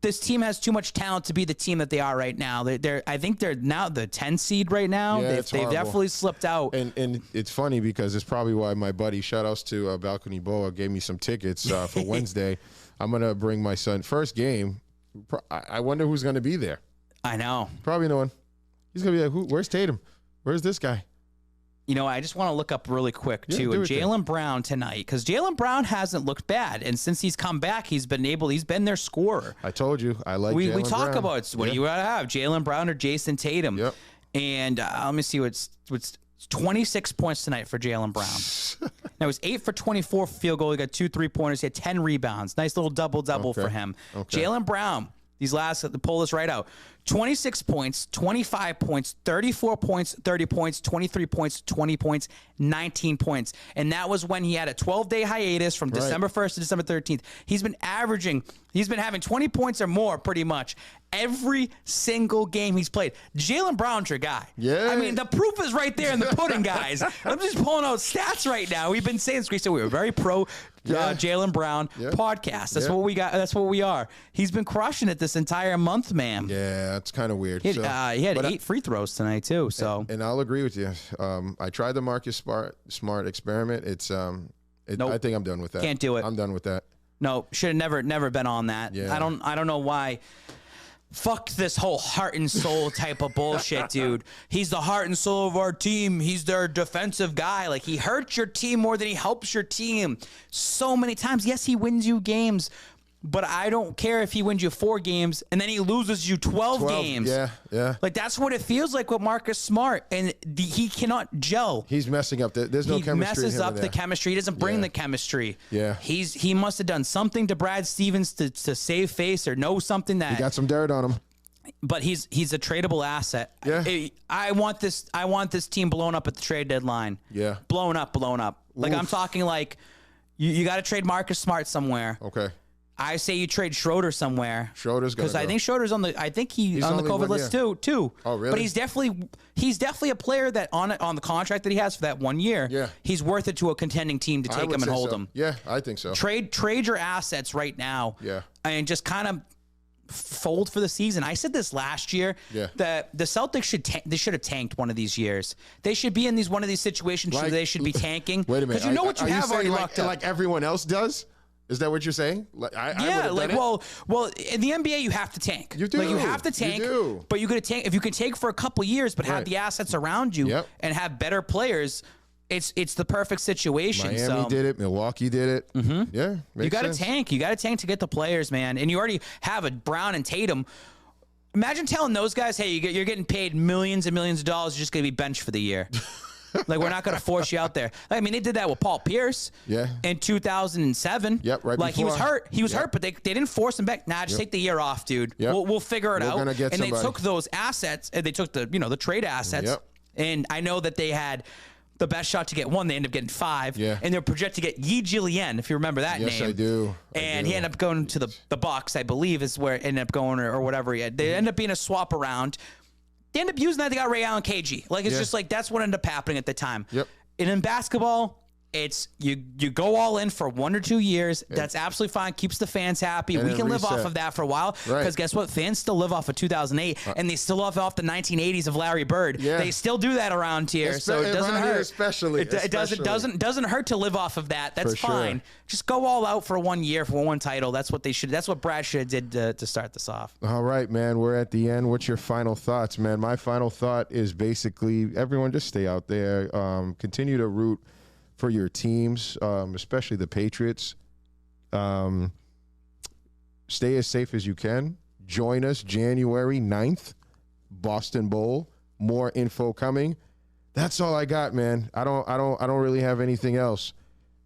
this team has too much talent to be the team that they are right now. I think they're now the 10 seed right now. Yeah, they've definitely slipped out. And it's funny because it's probably why my buddy, shout outs to Balcony Boa, gave me some tickets for Wednesday. I'm going to bring my son. First game, I wonder who's going to be there. I know. Probably no one. He's going to be like, where's Tatum? Where's this guy? You know, I just want to look up really quick, too. And Jaylen Brown tonight, because Jaylen Brown hasn't looked bad. And since he's come back, he's been their scorer. I told you. I like Jaylen Brown. We talk about what you got to have, Jaylen Brown or Jason Tatum. Yep. And let me see what's 26 points tonight for Jaylen Brown. Now, it was 8 for 24 field goal. He got 2 3-pointers. He had 10 rebounds. Nice little double-double for him. Okay. Jaylen Brown, pull this right out. 26 points, 25 points, 34 points, 30 points, 23 points, 20 points, 19 points. And that was when he had a 12-day hiatus from December 1st to December 13th. He's been having 20 points or more pretty much every single game he's played. Jaylen Brown's your guy. Yeah. I mean, the proof is right there in the pudding, guys. I'm just pulling out stats right now. We've been saying this. We were very pro Jaylen Brown podcast. That's what we got. That's what we are. He's been crushing it this entire month, man. Yeah, that's kind of weird. He had 8 free throws tonight too. So, and I'll agree with you. I tried the Marcus Smart experiment. Nope. I think I'm done with that. Can't do it. I'm done with that. No, should have never been on that. Yeah. I don't know why. Fuck this whole heart and soul type of bullshit, dude. He's the heart and soul of our team. He's their defensive guy. Like, he hurts your team more than he helps your team so many times. Yes, he wins you games, but I don't care if he wins you 4 games and then he loses you 12 games. Yeah. Like, that's what it feels like with Marcus Smart, and he cannot gel. He's messing up. There's no chemistry. He messes up the chemistry. He doesn't bring the chemistry. Yeah. He must have done something to Brad Stevens to save face or know something that. He got some dirt on him. But he's a tradable asset. Yeah. I want this team blown up at the trade deadline. Yeah. Blown up. Like, I'm talking like you got to trade Marcus Smart somewhere. Okay. I say you trade Schroeder somewhere. Schroeder's got to go. Because I think Schroeder's on the COVID list too. Oh, really? But he's definitely a player that on the contract that he has for that 1 year. Yeah. He's worth it to a contending team to take him and hold him. Yeah, I think so. Trade your assets right now. Yeah. And just kind of fold for the season. I said this last year. Yeah. That the Celtics should have tanked one of these years. They should be in one of these situations where they should be tanking. Wait a minute. Because you know what you have already locked up. Like everyone else does? Is that what you're saying? Well, in the NBA you have to tank. You do. Like, you have to tank. You do. But you got to tank if you can tank for a couple years, but have the assets around you and have better players. It's the perfect situation. Miami did it. Milwaukee did it. Mm-hmm. Yeah, you got to tank. You got to tank to get the players, man. And you already have a Brown and Tatum. Imagine telling those guys, "Hey, you're getting paid millions and millions of dollars. You're just going to be benched for the year." Like, we're not going to force you out there. I mean, they did that with Paul Pierce. In 2007. Yep. Right. Like, before. he was hurt. He was hurt, but they didn't force him back. Nah, just take the year off, dude. Yep. We'll figure it out. Gonna get somebody. They took those assets and they took the trade assets. Yep. And I know that they had the best shot to get 1. They ended up getting 5. Yeah. And they're projected to get Yi Jillian, if you remember that name. Yes, I do. He ended up going to the Bucks, I believe, is where it ended up going, or whatever. They ended up being a swap around. They ended up using that. They got Ray Allen KG. Like, it's just like, that's what ended up happening at the time. Yep. And in basketball, it's you go all in for 1 or 2 years. That's absolutely fine. Keeps the fans happy. We can live off of that for a while. Because guess what? Fans still live off of 2008, and they still live off the 1980s of Larry Bird. Yeah. They still do that around here, so it doesn't hurt. Especially, it doesn't hurt to live off of that. That's fine. Just go all out for 1 year for 1 title. That's what they should. That's what Brad should have did to start this off. All right, man. We're at the end. What's your final thoughts, man? My final thought is basically everyone just stay out there. Continue to root for your teams, especially the Patriots. Stay as safe as you can. Join us January 9th, Boston Bowl. More info coming. That's all I got, man. I don't really have anything else.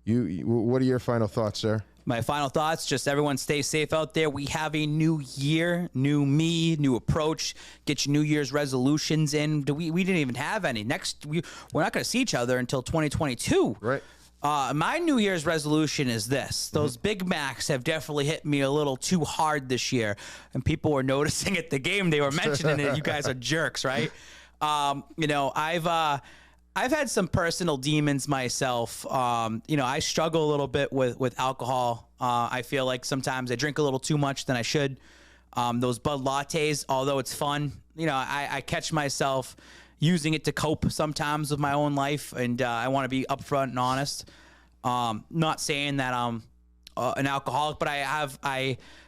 What are your final thoughts, sir? My final thoughts, just everyone stay safe out there. We have a new year, new me, new approach. Get your New Year's resolutions in. We didn't even have any. We're not going to see each other until 2022. Right. My New Year's resolution is this. Those Big Macs have definitely hit me a little too hard this year. And people were noticing at the game. They were mentioning it. You guys are jerks, right? I've had some personal demons myself. I struggle a little bit with alcohol. I feel like sometimes I drink a little too much than I should. Those Bud Lattes, although it's fun, I catch myself using it to cope sometimes with my own life, and I want to be upfront and honest. Not saying that I'm an alcoholic, but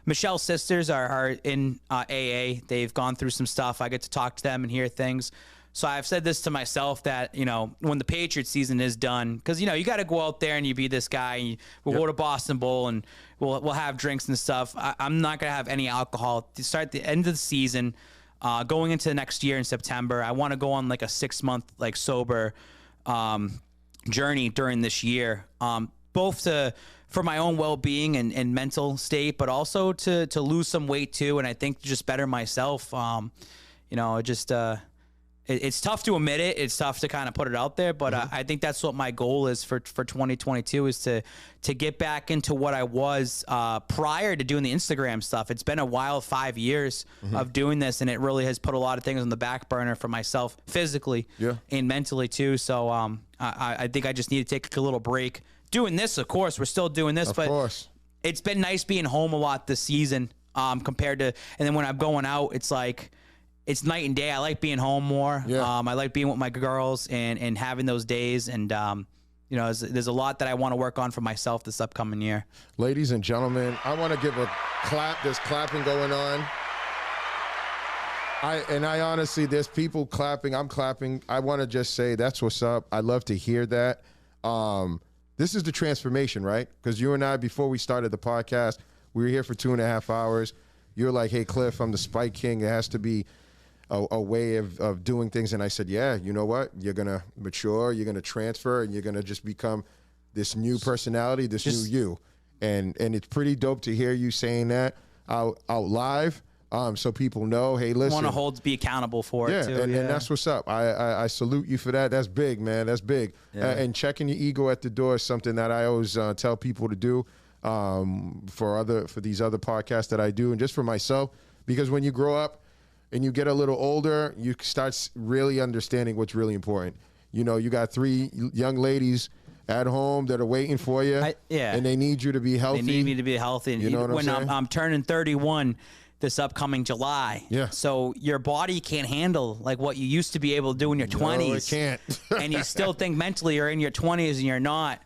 Michelle's sisters are in AA. They've gone through some stuff. I get to talk to them and hear things. So I've said this to myself that, when the Patriots season is done, because, you got to go out there and you be this guy, and we'll go to Boston Bowl and we'll have drinks and stuff. I'm not going to have any alcohol to start the end of the season. Going into the next year in September, I want to go on like a 6-month sober journey during this year, both for my own well-being and mental state, but also to lose some weight too, and I think to just better myself. It's tough to admit it. It's tough to kind of put it out there, but I think that's what my goal is for 2022 is to get back into what I was prior to doing the Instagram stuff. It's been a wild 5 years of doing this, and it really has put a lot of things on the back burner for myself physically and mentally too. So I think I just need to take a little break. Doing this, of course, we're still doing this, but it's been nice being home a lot this season compared to, and then when I'm going out, it's like, it's night and day. I like being home more. Yeah. I like being with my girls and having those days. And, there's a lot that I want to work on for myself this upcoming year. Ladies and gentlemen, I want to give a clap. There's clapping going on. I honestly, there's people clapping. I'm clapping. I want to just say that's what's up. I love to hear that. This is the transformation, right? Because you and I, before we started the podcast, we were here for 2.5 hours. You're like, hey, Cliff, I'm the Spike King. It has to be a way of doing things. And I said, yeah, you know what? You're going to mature, you're going to transfer, and you're going to just become this new personality, this new you. And it's pretty dope to hear you saying that out live, so people know, hey, listen. Want to be accountable for it, too. And that's what's up. I salute you for that. That's big, man. That's big. Yeah. And checking your ego at the door is something that I always tell people to do for these other podcasts that I do, and just for myself, because when you grow up and you get a little older, you start really understanding what's really important. You got 3 young ladies at home that are waiting for you, and they need you to be healthy. They need me to be healthy. And you know what when I'm saying? I'm turning 31 this upcoming July. Yeah. So your body can't handle what you used to be able to do in your 20s. No, it can't. And you still think mentally you're in your 20s and you're not.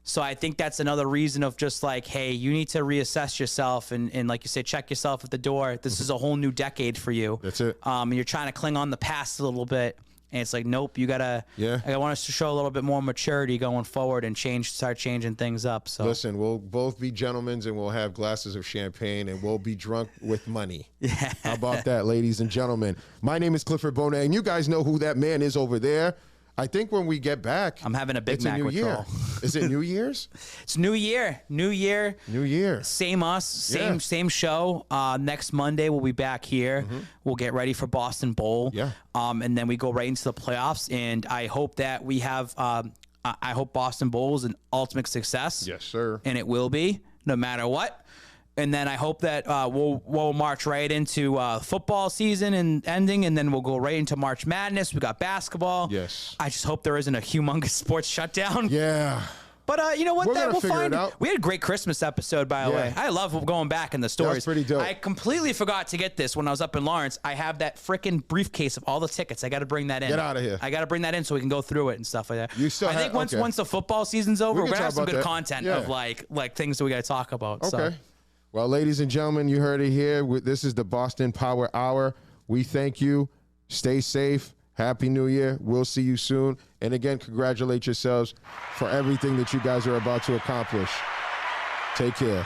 So I think that's another reason of just hey, you need to reassess yourself and like you say, check yourself at the door. This is a whole new decade for you. That's it. You're trying to cling on the past a little bit. And it's like, nope, you gotta. Yeah. I want us to show a little bit more maturity going forward and start changing things up. So listen, we'll both be gentlemen and we'll have glasses of champagne and we'll be drunk with money. Yeah. How about that, ladies and gentlemen? My name is Clifford Bonet, and you guys know who that man is over there. I think when we get back, I'm having a Big Mac withdrawal. Is it New Year's? It's New Year. New Year. Same us. Same show. Next Monday we'll be back here. We'll get ready for Boston Bowl. Yeah. And then we go right into the playoffs. And I hope that we have. I hope Boston Bowl is an ultimate success. Yes, sir. And it will be, no matter what. And then I hope that we'll march right into football season and ending, and then we'll go right into March Madness. We got basketball. Yes. I just hope there isn't a humongous sports shutdown. Yeah. But you know what? We'll find it out. We had a great Christmas episode, by the way. I love going back in the stories. That's pretty dope. I completely forgot to get this when I was up in Lawrence. I have that freaking briefcase of all the tickets. I got to bring that in. Get out of here. I got to bring that in so we can go through it and stuff like that. I think once the football season's over, we're gonna have some good content of like things that we got to talk about. Okay. So. Well, ladies and gentlemen, you heard it here. This is the Boston Power Hour. We thank you. Stay safe. Happy New Year. We'll see you soon. And again, congratulate yourselves for everything that you guys are about to accomplish. Take care.